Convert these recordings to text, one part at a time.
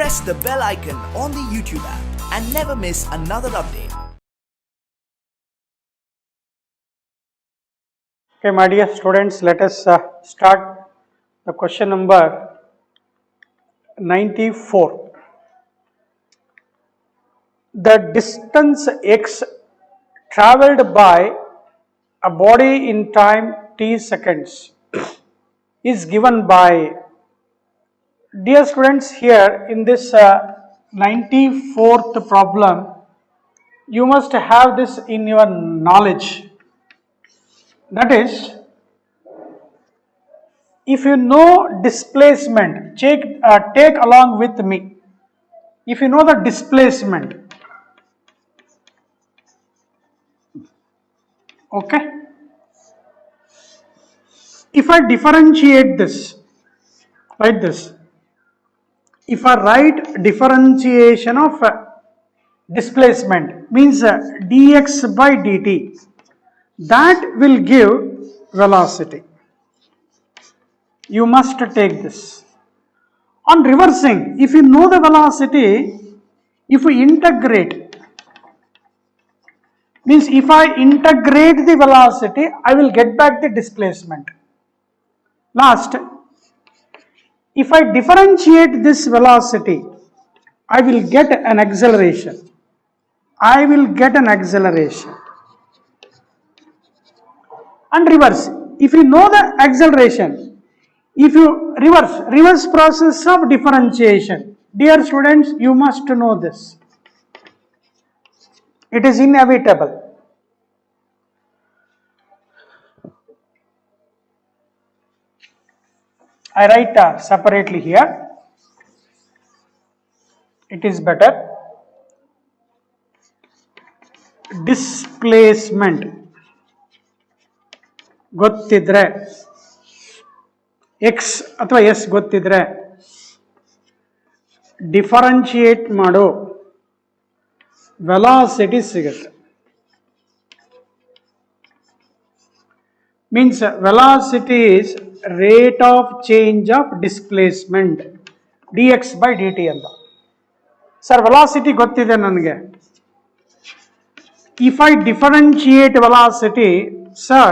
press the bell icon on the YouTube app and never miss another update. Okay, my dear students, let us start the question number 94. The distance x travelled by a body in time t seconds is given by. Dear students, here in this 94th problem, you must have this in your knowledge. That is, if you know displacement, take along with me. If you know the displacement, okay. If I differentiate this, write this. If I write differentiation of displacement, means dx by dt, that will give velocity. You must take this. On reversing, if you know the velocity, if we integrate, means if I integrate the velocity, I will get back the displacement. Last, if I differentiate this velocity, I will get an acceleration. And reverse, if you know the acceleration, if you reverse process of differentiation, dear students, you must know this. It is inevitable. I write separately here. It is better. Displacement ಗೊತ್ತಿದ್ರೆ x ಅಥವಾ s ಗೊತ್ತಿದ್ರೆ differentiate ಮಾಡೋ velocity ಸಿಗುತ್ತೆ. Means velocity is rate of change of displacement dx by dt ಅಂತ. Sir velocity ಗೊತ್ತಿದೆ ನನಗೆ. If I differentiate velocity, sir,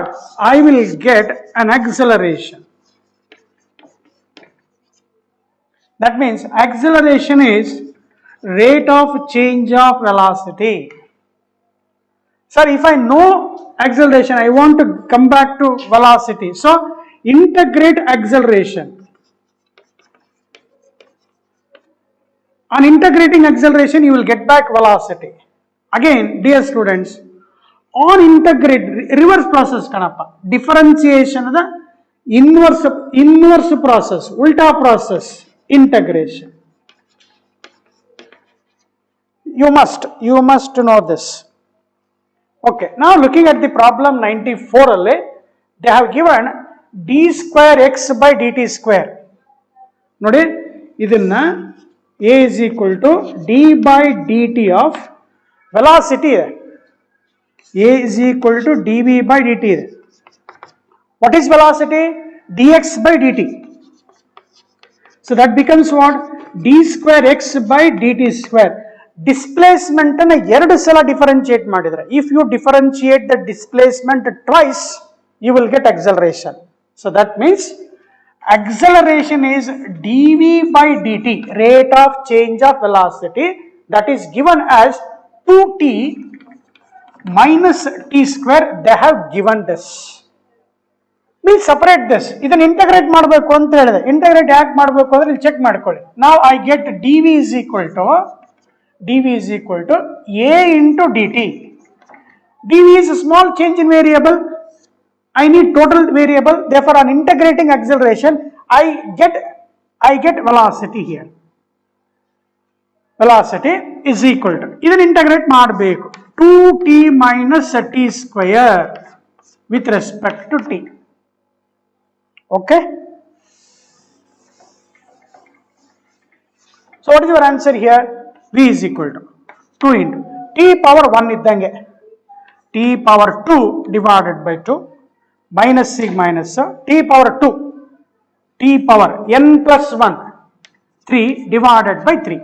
I will get an acceleration. That means acceleration is rate of change of velocity. Sir, if I know acceleration, I want to come back to velocity. So, integrate acceleration. On integrating acceleration, you will get back velocity. Again, dear students, on integrate, reverse process kanappa, differentiation the inverse process, ulta process, integration. You must know this. Okay, now looking at the problem 94 alle, they have given d square x by dt square. Nodi, idanna a is equal to d by dt of velocity. A is equal to dv by dt. What is velocity? Dx by dt. So that becomes what? D square x by dt square. Displacement ಅನ್ನು ಎರಡು ಸಲ differentiate ಮಾಡಿದ್ರೆ, if you differentiate the displacement twice, you will get acceleration. So that means acceleration is dv by dt, rate of change of velocity, that is given as 2t minus t square. They have given this. Means separate this. ಇದನ್ನು integrate ಮಾಡಬೇಕು ಅಂತ ಹೇಳಿದೆ. integrate ಯಾಕೆ ಮಾಡಬೇಕು ಅಂದ್ರೆ ಇಲ್ಲಿ check ಮಾಡ್ಕೊಳ್ಳಿ. Now I get dv is equal to a into dt. dv is a small change in variable. I need total variable. Therefore, on integrating acceleration, I get velocity here. Velocity is equal to, ಇದನ್ನು integrate ಮಾಡಬೇಕು, 2t minus t square with respect to t. Okay. So what is your answer here? V is equal to 2 into t power 1 iddange, t power 2 divided by 2 minus t power 2, t power n plus 1 3 divided by 3.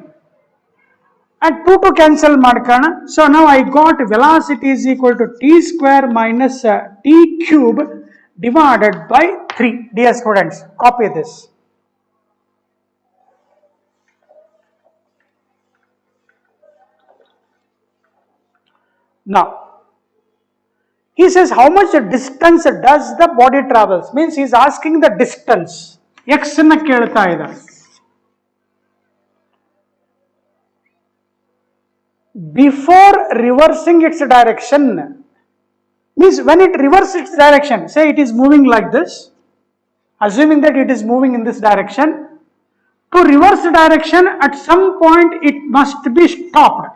And 2 to cancel madkana. So now I got velocity is equal to t square minus t cube divided by 3. Dear students, copy this. Now, he says how much distance does the body travels? Means he is asking the distance. X na kelta idare. Before reversing its direction, means when it reverses its direction, say it is moving like this, assuming that it is moving in this direction, to reverse direction at some point it must be stopped.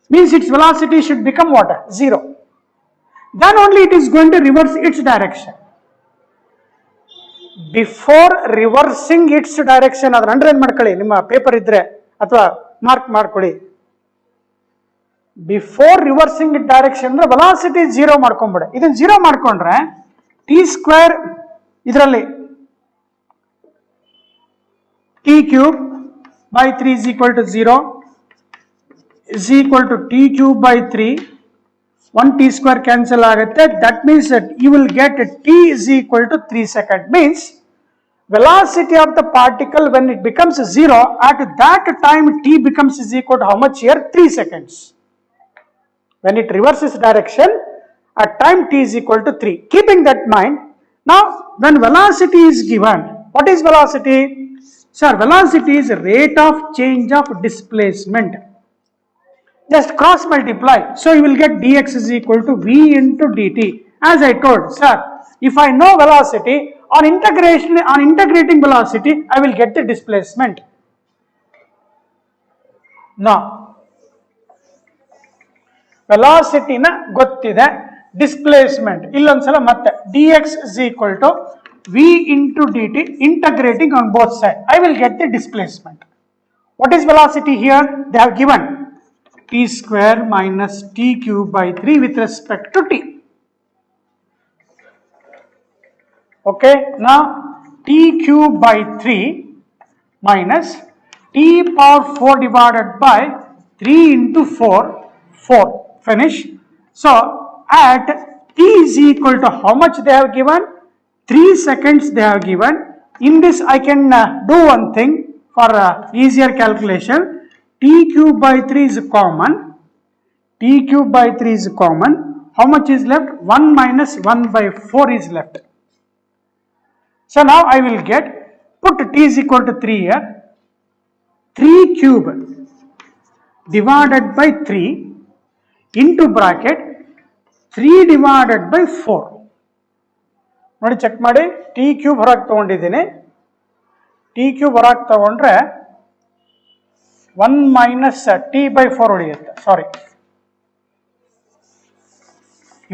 Means its velocity should become what? 0. Then only it is going to reverse its direction. Before reversing its direction, ಅದರ underline ಮಾಡ್ಕೊಳ್ಳಿ ನಿಮ್ಮ paper ಇದ್ರೆ ಅಥವಾ mark ಮಾಡ್ಕೊಳ್ಳಿ. Before reversing its direction ಅಂದ್ರೆ velocity 0 ಮಾಡ್ಕೊಂಬಿಡಿ. ಇದನ್ನ 0 ಮಾಡ್ಕೊಂಡ್ರೆ t ಸ್ಕ್ವೇರ್ ಇದರಲ್ಲಿ t cube by 3 is equal to 0 is equal to t cube by 3. 1 t square cancel ಆಗುತ್ತೆ. That means that you will get t is equal to 3 seconds. Means velocity of the particle when it becomes 0, at that time t becomes is equal to how much here? 3 seconds. When it reverses direction, at time t is equal to 3. Keeping that mind, now when velocity is given, what is velocity? Sir, velocity is rate of change of displacement. Just cross multiply. So you will get dx is equal to v into dt. As I told, sir, if I know velocity, on integrating velocity, I will get the displacement. Now, velocity na gottide, displacement illonsala matte dx is equal to v into dt, integrating on both sides, I will get the displacement. What is velocity here? They have given t square minus t cube by 3 with respect to t. Okay, now t cube by 3 minus t power 4 divided by 3 into 4. Finish. So at t is equal to how much they have given? 3 seconds they have given. In this I can do one thing for easier calculation. T cube by 3 is common. T cube by 3 is common. How much is left? 1 minus 1 by 4 is left. So now I will get, put t is equal to 3 here. 3 cube divided by 3 into bracket 3 divided by 4. ನೋಡಿ check ಮಾಡಿ, T cube ಹೊರಗೆ ತಗೊಂಡಿದ್ದೀನಿ. T cube ಹೊರಗೆ ತಗೊಂಡ್ರೆ 1 minus t by 4 ಉಳಿಯುತ್ತೆ. Sorry.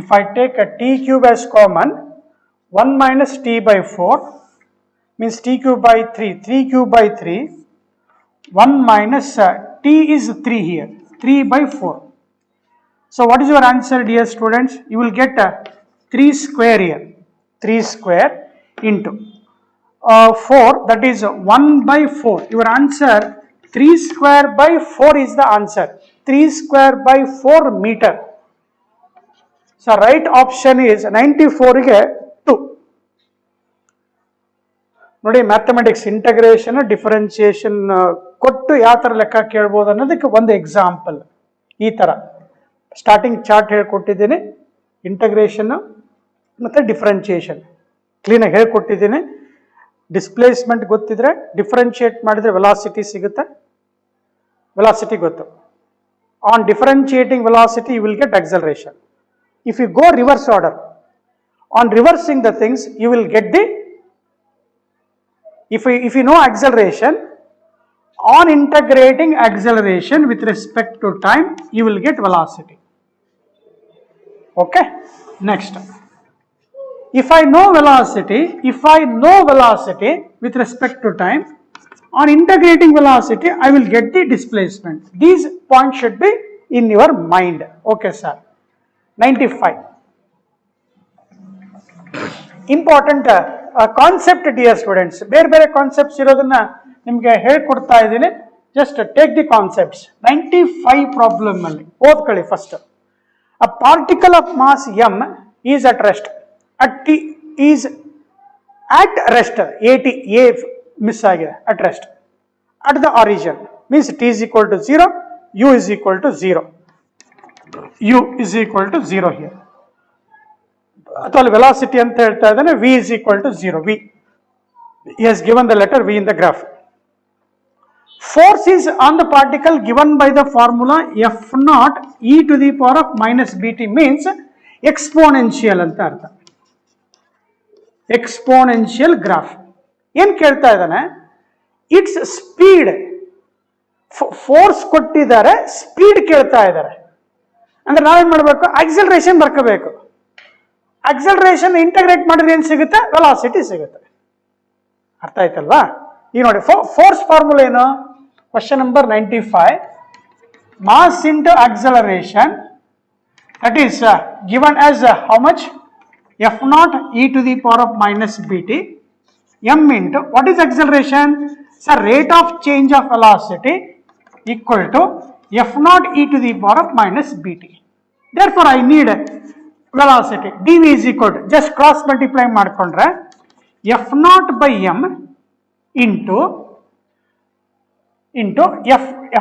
If I take a t cube as common, 1 minus t by 4 means t cube by 3. 3 cube by 3. 1 minus t is 3 here. 3 by 4. So what is your answer, dear students? You will get 3 square here. 3 square into 4, that is 1 by 4. Your answer 3 square by 4 is the answer. 3 square by 4 meter. So right option is 94 ಗೆ 2. ನೋಡಿ mathematics integration differentiation ಕೊಟ್ಟು ಯಾವ ಥರ ಲೆಕ್ಕ ಕೇಳ್ಬೋದು ಅನ್ನೋದಕ್ಕೆ ಒಂದು example. ಈ ಥರ ಸ್ಟಾರ್ಟಿಂಗ್ ಚಾರ್ಟ್ ಹೇಳ್ಕೊಟ್ಟಿದ್ದೀನಿ, ಇಂಟಗ್ರೇಷನ್ ಮತ್ತು ಡಿಫರೆನ್ಸಿಯೇಷನ್ ಕ್ಲೀನಾಗಿ ಹೇಳ್ಕೊಟ್ಟಿದ್ದೀನಿ. ಡಿಸ್ಪ್ಲೇಸ್ಮೆಂಟ್ ಗೊತ್ತಿದ್ರೆ ಡಿಫರೆನ್ಶಿಯೇಟ್ ಮಾಡಿದರೆ ವೆಲಾಸಿಟಿ ಸಿಗುತ್ತೆ, ವೆಲಾಸಿಟಿ ಗೊತ್ತು. On differentiating velocity you will get acceleration. If you go reverse order, on reversing the things you will get the, if you know acceleration, on integrating acceleration with respect to time you will get velocity. Okay, next. If I know velocity with respect to time, on integrating velocity I will get the displacement. These points should be in your mind. Okay sir. 95. Important concept, dear students. ಬೇರೆ ಬೇರೆ concepts ಇರೋದನ್ನ ನಿಮಗೆ ಹೇಳ್ಕೊಡ್ತಾ ಇದ್ದೀನಿ. Just take the concepts. 95 problem ಅಲ್ಲಿ ಓದ್ಕೊಳ್ಳಿ first. A particle of mass m is at rest at t is at rest at a miss ಆಗಿದೆ at rest at the origin means t is equal to 0, u is equal to 0, u is equal to 0 here. ಅಥವಾ velocity ಅಂತ ಹೇಳ್ತಾ ಇದ್ದಾನೆ v is equal to 0. v he has given the letter v in the graph. Force is on the particle given by the formula f naught e to the power of minus bt means exponential ಅಂತ ಅರ್ಥ. Exponential graph. ಏನ್ ಕೇಳ್ತಾ ಇದ್ದಾನೆ, its speed, force ಕೊಟ್ಟಿದ್ದಾರೆ, speed ಕೇಳ್ತಾ ಇದ್ದಾರೆ. ಅಂದ್ರೆ ನಾವೇನ್ ಮಾಡ್ಬೇಕು, ಆಕ್ಸಲರೇಷನ್ ಬರ್ಕೋಬೇಕು. ಆಕ್ಸಲರೇಷನ್ ಇಂಟಗ್ರೇಟ್ ಮಾಡಿದ್ರೆ ಏನ್ ಸಿಗುತ್ತೆ, ವೆಲಾಸಿಟಿ ಸಿಗುತ್ತೆ. ಅರ್ಥ ಆಯ್ತಲ್ವಾ? ಈಗ ನೋಡಿ ಫೋರ್ಸ್ ಫಾರ್ಮುಲಾ ಏನು, question number 95, mass into acceleration that is given as how much, f naught e to the power of minus bt, m into what is acceleration, so rate of change of velocity equal to f naught e to the power of minus bt. Therefore I need velocity dv is equal to, just cross multiply ಮಾಡ್ಕೊಂಡ್ರೆ f naught by m into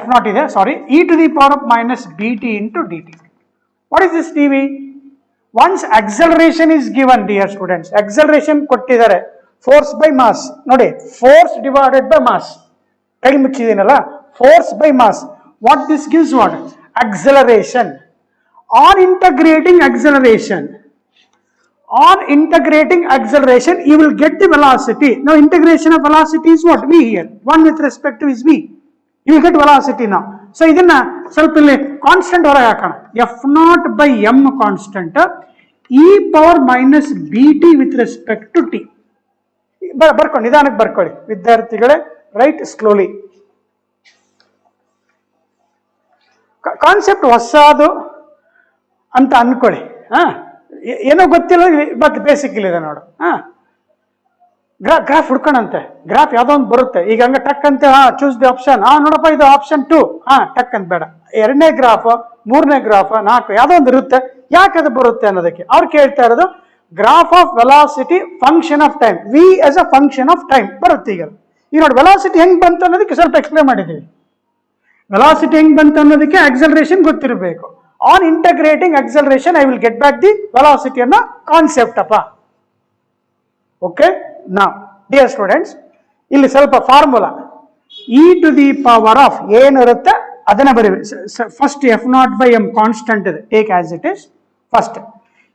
f naught ಇದೆ ಸಾರಿ e to the power of minus bt into dt. What is this dv? Once acceleration is given, dear students, acceleration ಕೊಟ್ಟಿದ್ದಾರೆ, force by mass ನೋಡಿ, force divided by mass, ಕೈ ಮುಚ್ಚಿದೀನಲ್ಲ, force by mass, what this gives, what, acceleration. On integrating acceleration, you will get the velocity. Now integration of velocity is what, v here, 1 with respect to is v, you will get velocity now. So ಇದನ್ನ ಸ್ವಲ್ಪ ಇಲ್ಲಿ constant ಹೊರಗೆ ಹಾಕೋಣ, f naught by m constant e power minus bt with respect to t. ಬರ್ಕೊಂಡು ನಿಧಾನಕ್ಕೆ ಬರ್ಕೊಳ್ಳಿ ವಿದ್ಯಾರ್ಥಿಗಳೇ, right slowly. Concept ಹೊಸದು ಅಂತ ಅನ್ಕೊಳ್ಳಿ. ಏನೋ ಗೊತ್ತಿಲ್ಲ, ಮತ್ತೆ ಬೇಸಿಕ್ ಇದೆ ನೋಡು. ಗ್ರಾಫ್ ಹುಡ್ಕೋಣಂತೆ, ಗ್ರಾಫ್ ಯಾವ್ದೋ ಒಂದು ಬರುತ್ತೆ. ಈಗ ಹಂಗ ಟಕ್ ಅಂತ ಚೂಸ್ ದಿ ಆಪ್ಷನ್, ನೋಡಪ್ಪ ಇದು ಆಪ್ಷನ್ 2, ಟಕ್ ಅಂತ ಬೇಡ, 2ನೇ ಗ್ರಾಫ್, 3ನೇ ಗ್ರಾಫ್, 4 ಯಾವ್ದೋ ಒಂದು ಇರುತ್ತೆ. ಯಾಕೆ ಅದು ಬರುತ್ತೆ ಅನ್ನೋದಕ್ಕೆ ಅವ್ರು ಕೇಳ್ತಾ ಇರೋದು graph of velocity function of time, v as a function of time ಬರುತ್ತೆ. ಈಗ ನೋಡಿ ವೆಲಾಸಿಟಿ ಹೆಂಗ್ ಬಂತು ಅನ್ನೋದಕ್ಕೆ ಸ್ವಲ್ಪ ಎಕ್ಸ್ಪ್ಲೇನ್ ಮಾಡಿದ್ದೀವಿ. ವೆಲಾಸಿಟಿ ಹೆಂಗ್ ಬಂತು ಅನ್ನೋದಕ್ಕೆ ಆಕ್ಸಲರೇಷನ್ ಗೊತ್ತಿರಬೇಕು. On integrating acceleration I will get back the velocity ಅನ್ನೋ ಕಾನ್ಸೆಪ್ಟ್ ಅಪ್ಪ. ಓಕೆ, ನಾವು ಡಿಯರ್ ಸ್ಟೂಡೆಂಟ್ಸ್ ಇಲ್ಲಿ ಸ್ವಲ್ಪ formula E to the power of ಏನಿರುತ್ತೆ ಅದನ್ನ ಬರೀವಿ. First F naught by M constant ಇದೆ, take as it is. First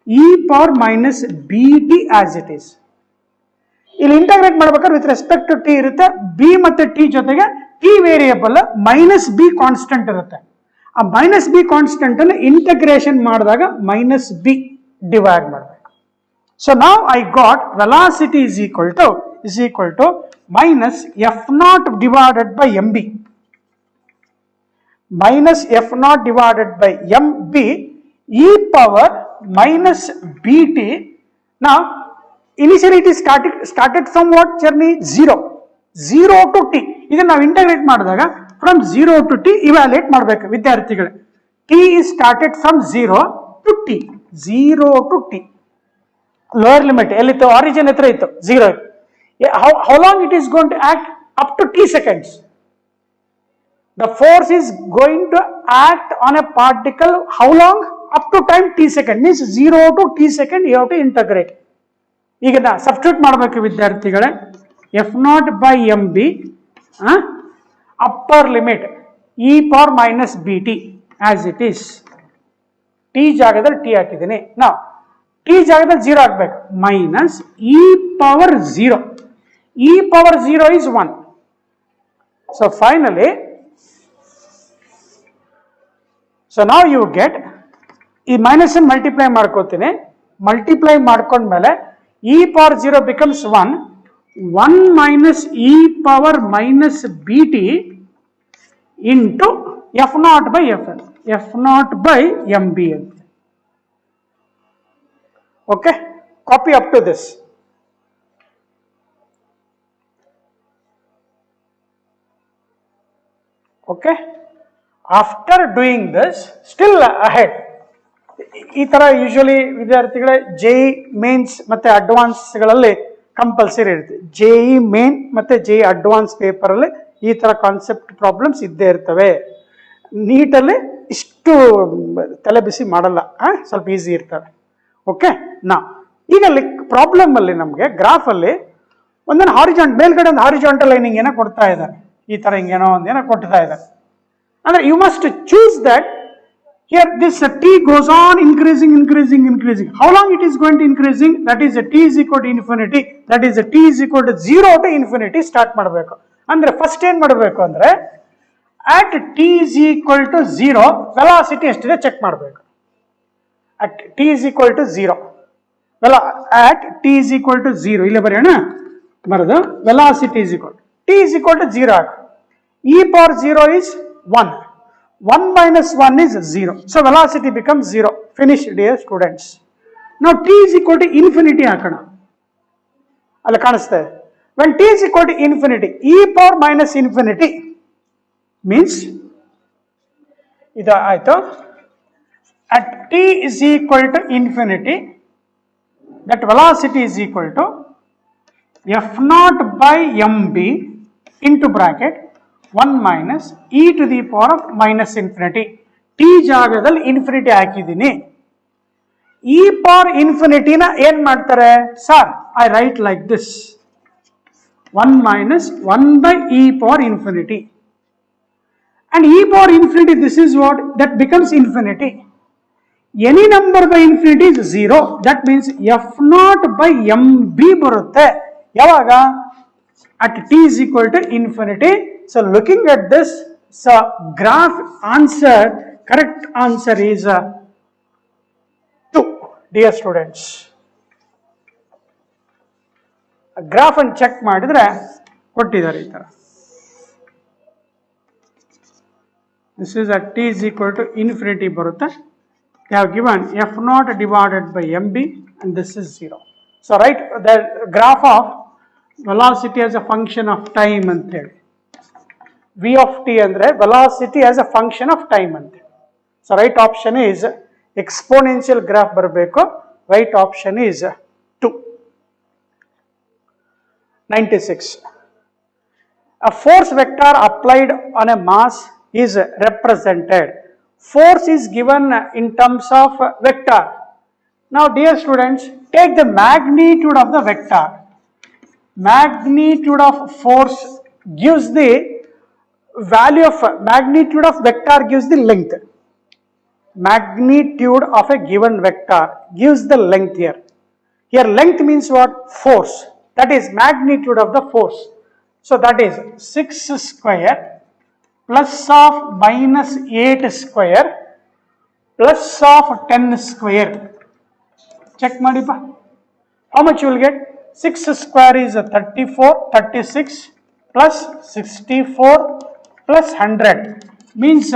E power minus B T as it is. ಇಲ್ಲಿ ಇಂಟಗ್ರೇಟ್ ಮಾಡ್ಬೇಕಾದ್ರೆ ವಿತ್ ರೆಸ್ಪೆಕ್ಟ್ ಟು ಟಿ ಇರುತ್ತೆ, B ಮತ್ತೆ T ಜೊತೆಗೆ T variable minus B constant ಇರುತ್ತೆ. ಆ minus B constant ಅನ್ನು integration ಮಾಡಿದಾಗ ಮೈನಸ್ ಬಿ ಡಿವೈಡ್ ಮಾಡಬೇಕು. So now I got velocity is equal to minus f naught divided by mb, minus f naught divided by mb e power minus bt. Now initially it is started from what journey, 0 to t. ಇದನ್ನ ನಾವು integrate ಮಾಡಿದಾಗ from 0 to t evaluate ಮಾಡಬೇಕು ವಿದ್ಯಾರ್ಥಿಗಳೇ. t is started from 0 to t, 0 to t. Lower limit ಎಲ್ಲಿತ್ತು, origin ಹತ್ರ ಇತ್ತು, 0. How long it is going to act? Up to t seconds. The force is going to act on a particle how long? Up to time t second, means 0 to t second you have to integrate. ಈಗ substitute ಮಾಡಬೇಕು ವಿದ್ಯಾರ್ಥಿಗಳೇ. F naught by M B upper limit E power minus B T as it is. T ಜಾಗದಲ್ಲಿ T ಹಾಕಿದ್ದೀನಿ. ನಾವು T ಜಾಗದಲ್ಲಿ 0 ಹಾಕ್ಬೇಕು, minus E power 0. E power 0 is 1. So finally, so now you get ಈ minus multiply ಮಾಡ್ಕೋತೀನಿ. Multiply ಮಾಡ್ಕೊಂಡ್ಮೇಲೆ E power 0 becomes 1 minus E power minus B T into F naught by F naught by M B ಅಂತ. Okay, copy up to this. Okay, after doing this, still ahead. ಈ ತರ usually ವಿದ್ಯಾರ್ಥಿಗಳೇ JEE mains ಮತ್ತೆ ಅಡ್ವಾನ್ಸ್ಗಳಲ್ಲಿ compulsory ಇರುತ್ತೆ. JEE main ಮತ್ತೆ JEE advance ಪೇಪರಲ್ಲಿ ಈ ತರ ಕಾನ್ಸೆಪ್ಟ್ ಪ್ರಾಬ್ಲಮ್ಸ್ ಇದ್ದೇ ಇರ್ತವೆ. ನೀಟಲ್ಲಿ ಇಷ್ಟು ತಲೆ ಬಿಸಿ ಮಾಡಲ್ಲ, ಸ್ವಲ್ಪ ಈಸಿ ಇರ್ತವೆ. ಓಕೆ, ಈಗ ಪ್ರಾಬ್ಲಮ್ ಅಲ್ಲಿ ನಮಗೆ ಗ್ರಾಫ್ ಅಲ್ಲಿ ಒಂದೊಂದು ಮೇಲ್ಗಡೆ ಒಂದು ಹಾರಿಜಾಂಟಲ್ ಲೈನಿಂಗ್ ಏನೋ ಕೊಡ್ತಾ ಇದ್ದಾರೆ. ಈ ತರ ಹಿಂಗೇನೋ ಒಂದೇನೋ ಕೊಡ್ತಾ ಇದ್ದಾರೆ. ಅಂದ್ರೆ you must choose that. Here this t goes on increasing. How long it is going to increasing? That is t is equal to infinity. That is t is equal to 0 to infinity start ಮಾಡಬೇಕು. ಅಂದ್ರೆ first ಏನ್ ಮಾಡಬೇಕು ಅಂದ್ರೆ at t is equal to 0 velocity ಎಷ್ಟಿದೆ check ಮಾಡಬೇಕು. at t is equal to 0 at t is equal to 0 ಇಲ್ಲಿ ಬರೆಯೋಣ. ಬರೆದು velocity is equal t is equal to 0 ಆಗ e power 0 is 1. 1 minus 1 is 0. So velocity becomes 0. Finish, dear students. Now t is equal to infinity ಹಾಕೋಣ. ಅಲ್ಲಿ ಕಾಣಿಸ್ತಾ ಇದೆ. When t is equal to infinity, e power minus infinity means ಇದು ಆಯ್ತು. At t is equal to infinity, that velocity is equal to f naught by mb into bracket 1 minus e to the power of minus infinity. t ಜಾಗದಲ್ಲಿ infinity ಹಾಕಿದ್ದೀನಿ. e power infinity ನ ಏನ್ ಮಾಡ್ತಾರೆ sir? I right like this 1 minus 1 by e power infinity. And e power infinity, this is what? That becomes infinity. Any number by infinity is 0. That means f naught by mb ಬರುತ್ತೆ. ಯಾವಾಗ? At t is equal to infinity. So looking at this, so graph answer, correct answer is 2, dear students. Graph ಅನ್ನು check ಮಾಡಿದ್ರೆ ಕೊಟ್ಟಿದ್ದಾರೆ ಈ ತರ. This is at t is equal to infinity ಬರುತ್ತೆ. They have given f naught divided by mb and this is 0. So write the graph of velocity as a function of time ಅಂತ ಹೇಳಿ. v of t ಅಂದ್ರೆ velocity as a function of time ಅಂತ. So right option is exponential graph ಬರಬೇಕು. Right option is 2. 96. A force vector applied on a mass is represented. Force is given in terms of vector. Now dear students, take the magnitude of the vector. Magnitude of force gives the value of magnitude of vector gives the length. Magnitude of a given vector gives the length here. Here length means what? Force. That is magnitude of the force. So that is 6 square plus of minus 8 square plus of 10 square. Check ಮಾಡಿಪ್ಪ. How much you will get? 6 square is 34, 36 plus 64 plus 100 means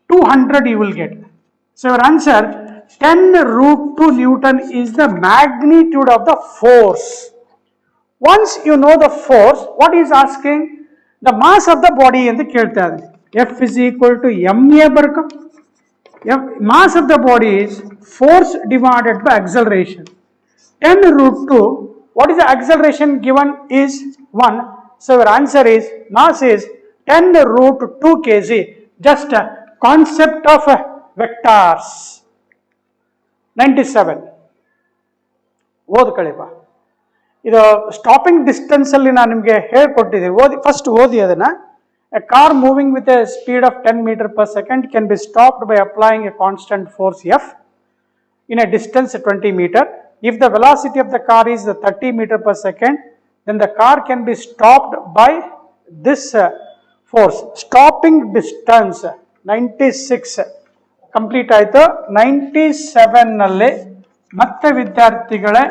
200 you will get. So your answer 10 root 2 Newton is the magnitude of the force. Once you know the force, what is asking? The mass of the body ಎಂದು ಕೇಳ್ತಾ ಇದೆ. F is equal to ma ಬರ್ಕೊ. Mass of the body is force divided by acceleration. 10 root 2, what is the acceleration given is 1. So your answer is, mass is 10 root 2 kg. Just a concept of vectors. 97. ಓದ್ಕೊಳ್ಳಿಪ್ಪ. ಇದು stopping distance ಅಲ್ಲಿ ನಾನು ನಿಮಗೆ ಹೇಳ್ಕೊಟ್ಟಿದ್ದೀನಿ. First ಓದಿ ಅದನ್ನ. A car moving with a speed of 10 meter per second can be stopped by applying a constant force F in a distance 20 meter. If the velocity of the car is 30 meter per second, then the car can be stopped by this force. Stopping distance 96 complete ಆಯ್ತು. 97 ನಲ್ಲಿ ಮತ್ತೆ ವಿದ್ಯಾರ್ಥಿಗಳೇ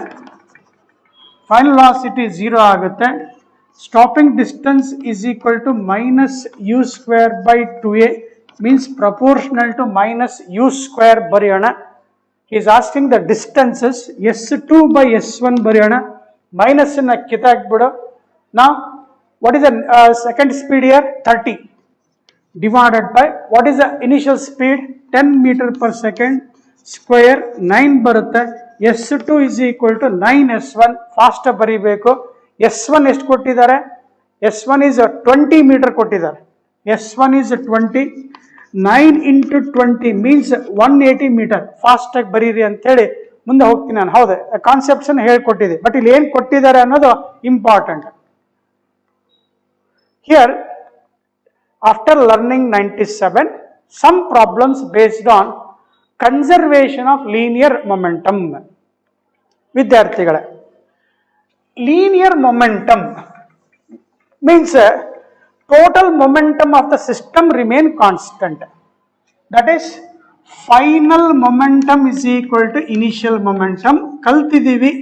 final velocity 0 ಆಗುತ್ತೆ. Stopping distance is equal to minus u square by 2a means proportional to minus u square ಬರೆಯೋಣ. He is asking the distances s2 by s1 ಬರೆಯೋಣ. minus ನ ಕಿತ್ತಾಕ್ಬಿಡು. Now what is the second speed here? 30. divided by what is the initial speed 10 meter per second square 9 ಬರುತ್ತೆ s2 is equal to 9s1 fast ಬರೀಬೇಕು s1 ಎಷ್ಟು ಕೊಟ್ಟಿದ್ದಾರೆ s1 is 20 meter ಕೊಟ್ಟಿದ್ದಾರೆ s1 is 20 9 into 20 means 180 meter fast ಆಗಿ ಬರೀರಿ ಅಂತ ಹೇಳಿ ಮುಂದೆ ಹೋಗ್ತೀನಿ ನಾನು ಹೌದು ಕಾನ್ಸೆಪ್ಟ್ಸ್ ಅನ್ನು ಹೇಳ್ಕೊಟ್ಟಿದೆ ಬಟ್ ಇಲ್ಲಿ ಏನು ಕೊಟ್ಟಿದ್ದಾರೆ ಅನ್ನೋದು important here after learning 97 some problems based on conservation of linear momentum ವಿದ್ಯಾರ್ಥಿಗಳೇ linear momentum means total momentum of the system remain constant, that is final momentum is equal to initial momentum ಕಲ್ತಿದೀವಿ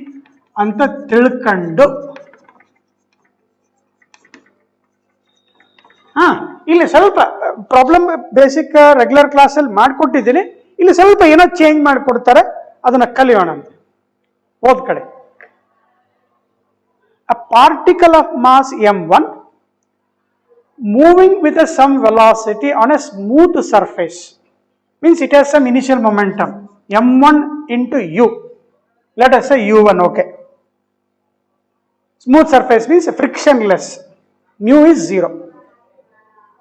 ಅಂತ ತಿಳ್ಕೊಂಡು ಇಲ್ಲಿ ಸ್ವಲ್ಪ problem basic regular ಕ್ಲಾಸಲ್ಲಿ ಮಾಡಿಕೊಟ್ಟಿದ್ದೀನಿ ಇಲ್ಲಿ ಸ್ವಲ್ಪ ಏನೋ change ಮಾಡಿಕೊಡ್ತಾರೆ ಅದನ್ನ ಕಲಿಯೋಣ ಅಂತ ಓದ್ ಕಡೆ a particle of mass m1 moving with some velocity on a smooth surface means it has some initial momentum m1 into u, let us say u1, okay. Smooth surface means frictionless, mu is 0,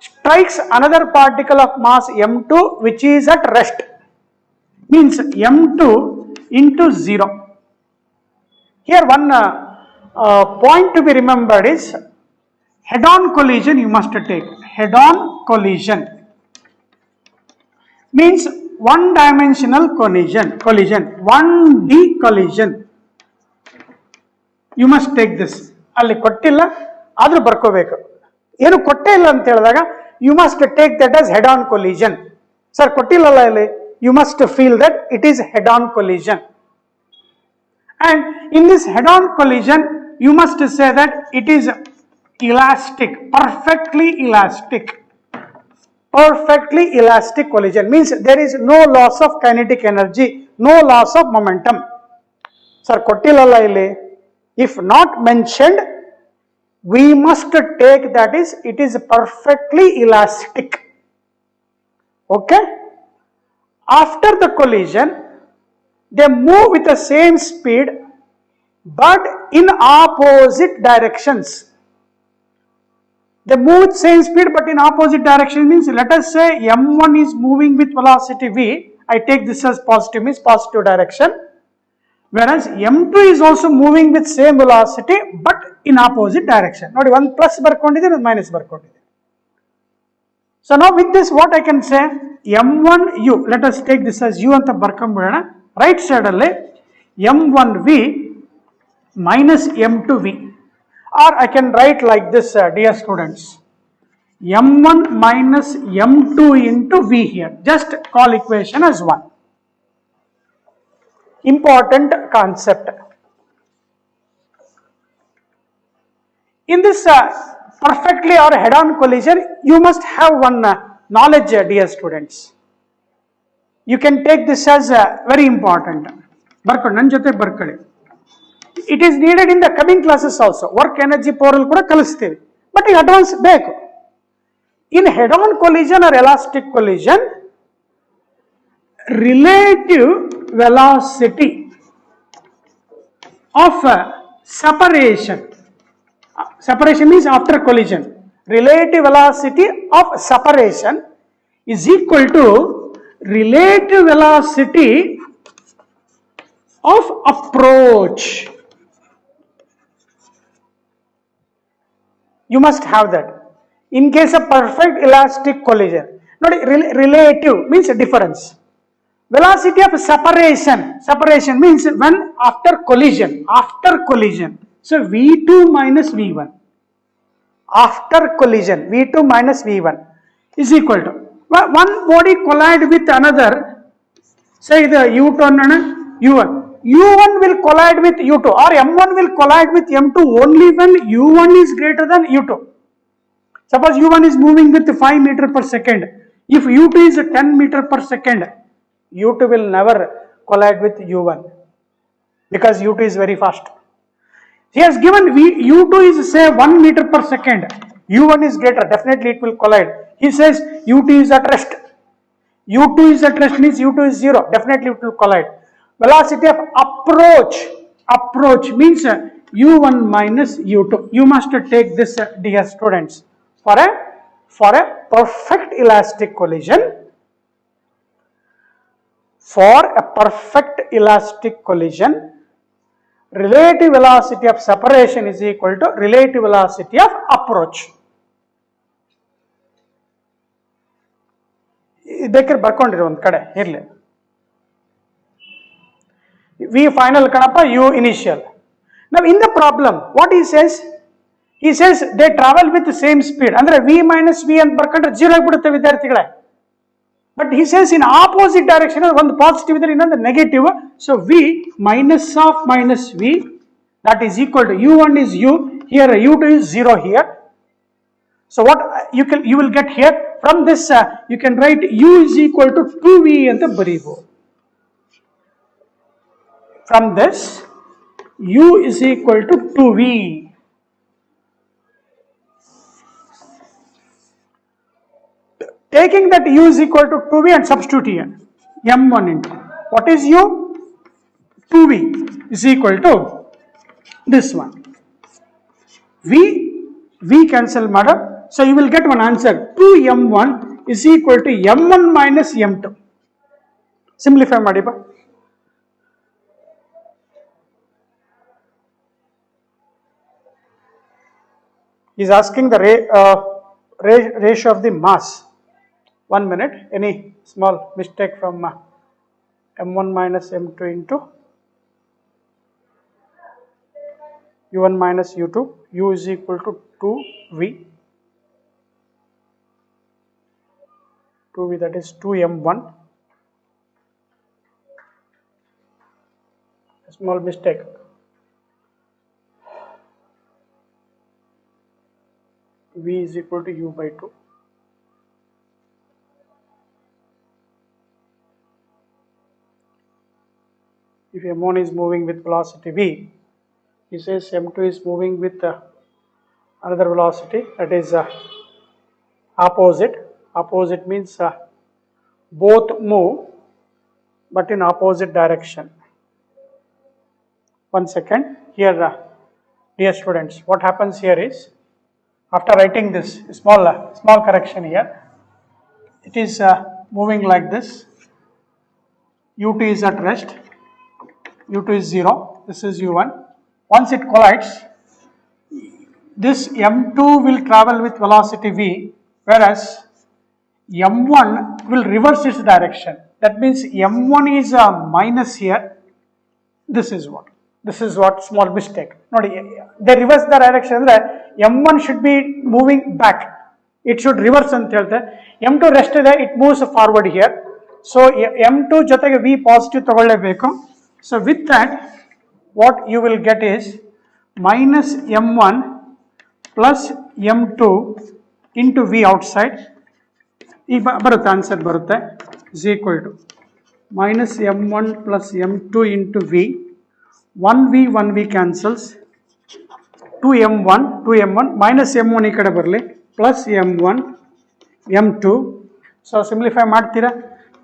strikes another particle of mass m2 which is at rest means m2 into 0. Here one point to be remembered is head-on collision you must take. Head-on collision means one-dimensional collision, 1D collision. You must take this. ಅಲ್ಲಿ ಕೊಟ್ಟಿಲ್ಲ ಆದ್ರೂ ಬರ್ಕೋಬೇಕು. ಏನು ಕೊಟ್ಟೇ ಇಲ್ಲ ಅಂತ ಹೇಳಿದಾಗ you must take that as head-on collision. Sir ಕೊಟ್ಟಿಲ್ಲಲ್ಲ ಇಲ್ಲಿ you must feel that it is head-on collision. And in this head-on collision you must say that it is elastic, perfectly elastic collision means there is no loss of kinetic energy, no loss of momentum. Sir kottillalla illi, if not mentioned we must take that is it is perfectly elastic, okay. After the collision they move with the same speed but in opposite directions. They move with same speed but in opposite direction means let us say m1 is moving with velocity v, I take this as positive means positive direction, whereas m2 is also moving with same velocity but in opposite direction. Nodi one plus barkondide and minus barkondide. So now with this what I can say m1u, let us take this as u anta barkonbidoಣ, right side alle m1v minus m2v, or I can write like this dear students, m1 minus m2 into v here, just call equation as 1. Important concept. In this perfectly or head-on collision you must have one knowledge dear students. You can take this as very important. Barkodi nan jote barkodi. It is needed in the coming classes also. Work energy power kuda kalistheve, but advance beku. In head-on collision or elastic collision, relative velocity of separation means after collision, relative velocity of separation is equal to relative velocity of approach. You must have that. In case of perfect elastic collision, not relative means difference. Velocity of separation means when after collision. So v2 minus v1. After collision, v2 minus v1 is equal to one body collide with another. Say the u2 and u1. u1 will collide with u2 or m1 will collide with m2 only when u1 is greater than u2. Suppose u1 is moving with 5 meter per second. If u2 is 10 meter per second, u2 will never collide with u1 because u2 is very fast. He has given u2 is say 1 meter per second. u1 is greater, definitely it will collide. He says u2 is at rest. u2 is at rest means u2 is 0. Definitely it will collide. Velocity of approach means u1 minus u2. You must take this, dear students, for a perfect elastic collision. For a perfect elastic collision, relative velocity of separation is equal to relative velocity of approach. ಬೇಕಾದ್ರೆ ಬರ್ಕೊಂಡಿರೋ ಒಂದು ಕಡೆ ಇರಲಿ. V final kanapa, U initial. Now in the problem, what he says they travel with the same speed. Andre V minus V ಅಂತ ಬರ್ಕೊಂಡ್ರೆ 0 ಆಗಿಬಿಡುತ್ತೆ ವಿದ್ಯಾರ್ಥಿಗಳೇ. But he says in opposite direction, one positive ಇದ್ರೆ ಇನ್ನೊಂದು negative. So V minus of minus V, that is equal to U1 is U, here U2 is 0 here. So what you will get here from this, you can write U is equal to 2V and the baribo. From this, U is equal to 2V. Taking that U is equal to 2V and substitute here, M1 into, what is U? 2V is equal to this one. V cancel matter. So you will get one answer, 2M1 is equal to M1 minus M2. Simplify madipa. He is asking the ratio of the mass. 1 minute, any small mistake from M1 minus M2 into U1 minus U2, U is equal to 2V, that is 2M1, a small mistake. V is equal to U by 2. If M1 is moving with velocity V, he says M2 is moving with another velocity, that is opposite. Opposite means both move but in opposite direction. 1 second. Here, dear students, what happens here is, after writing this small correction here, it is moving like this. U2 is at rest. U2 is 0. This is U1. Once it collides, this M2 will travel with velocity V, whereas M1 will reverse its direction. That means M1 is a minus here. This is what small mistake. They reverse the direction. M1 should be moving back. It should reverse anta helte. M2 rest ide, it moves forward here. So M2 jotege V positive tagollebeko. So with that, what you will get is minus M1 plus M2 into V outside. Barutte answer barutte is equal to minus M1 plus M2 into V. 1V cancels. 2M1 minus M1 ಈ ಕಡೆ ಬರಲಿ, plus M1 M2. So simplify ಮಾಡ್ತೀರಾ,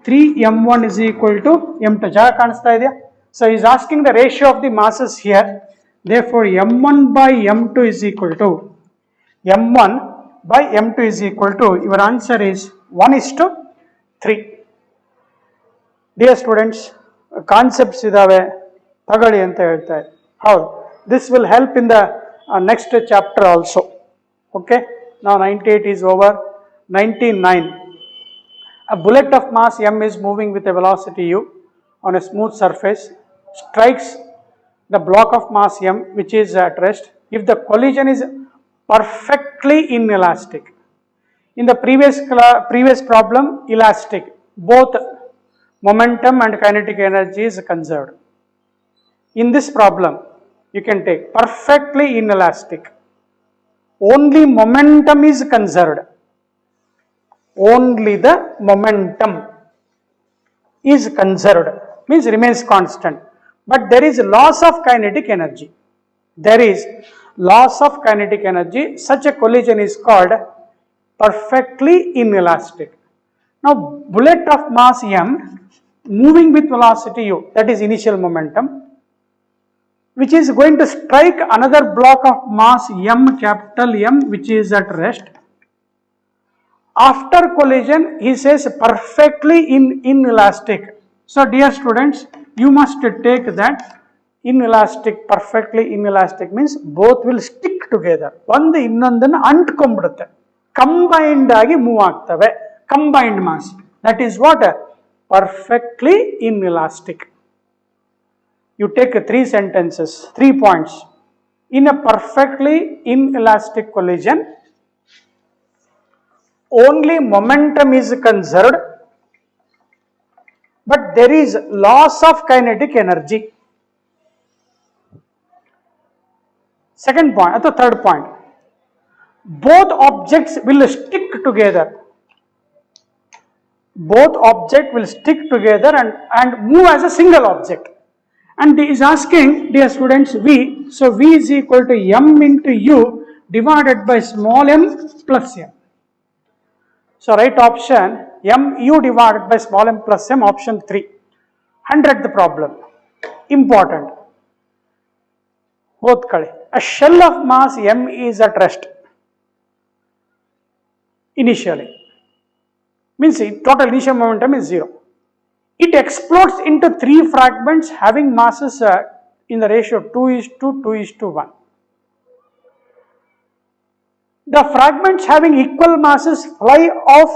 3M1 is equal to M2. ಜಾಗ ಕಾಣಿಸ್ತಾ ಇದೆಯಾ? So he is asking the ratio of the masses here. Therefore M1 by M2 is equal to M1 by M2 is equal to, your answer is 1:3. Dear students, concepts idave ತಗೊಳ್ಳಿ ಅಂತ ಹೇಳ್ತಾ ಇದ್ದಾರೆ. ಹೌದು, this will help in the next chapter also. Okay, now 98 is over. 99, a bullet of mass m is moving with a velocity u on a smooth surface, strikes the block of mass m which is at rest if the collision is perfectly inelastic. In the previous problem, elastic, both momentum and kinetic energy is conserved. In this problem, you can take perfectly inelastic, only momentum is conserved, only the momentum is conserved, means remains constant, but there is loss of kinetic energy. There is loss of kinetic energy. Such a collision is called perfectly inelastic. Now bullet of mass m moving with velocity u, that is initial momentum, which is going to strike another block of mass m, capital M, which is at rest. After collision, he says perfectly inelastic. So dear students, you must take that inelastic, perfectly inelastic means both will stick together. ಒಂದು ಇನ್ನೊಂದನ್ನು ಅಂಟ್ಕೊಂಡ್ಬಿಡುತ್ತೆ, combined ಆಗಿ move ಆಗ್ತವೆ, combined mass. That is what? Perfectly inelastic. You take 3 sentences, 3 points. In a perfectly inelastic collision, only momentum is conserved, but there is loss of kinetic energy. Second point, or third point, both objects will stick together. Both objects will stick together and move as a single object. And he is asking, dear students, V. So V is equal to m into u divided by small m plus m. So right option, mu divided by small m plus m, option 3. 100 the problem. Important. A shell of mass m is at rest initially. Means total initial momentum is 0. It explodes into 3 fragments having masses in the ratio 2:1. The fragments having equal masses fly off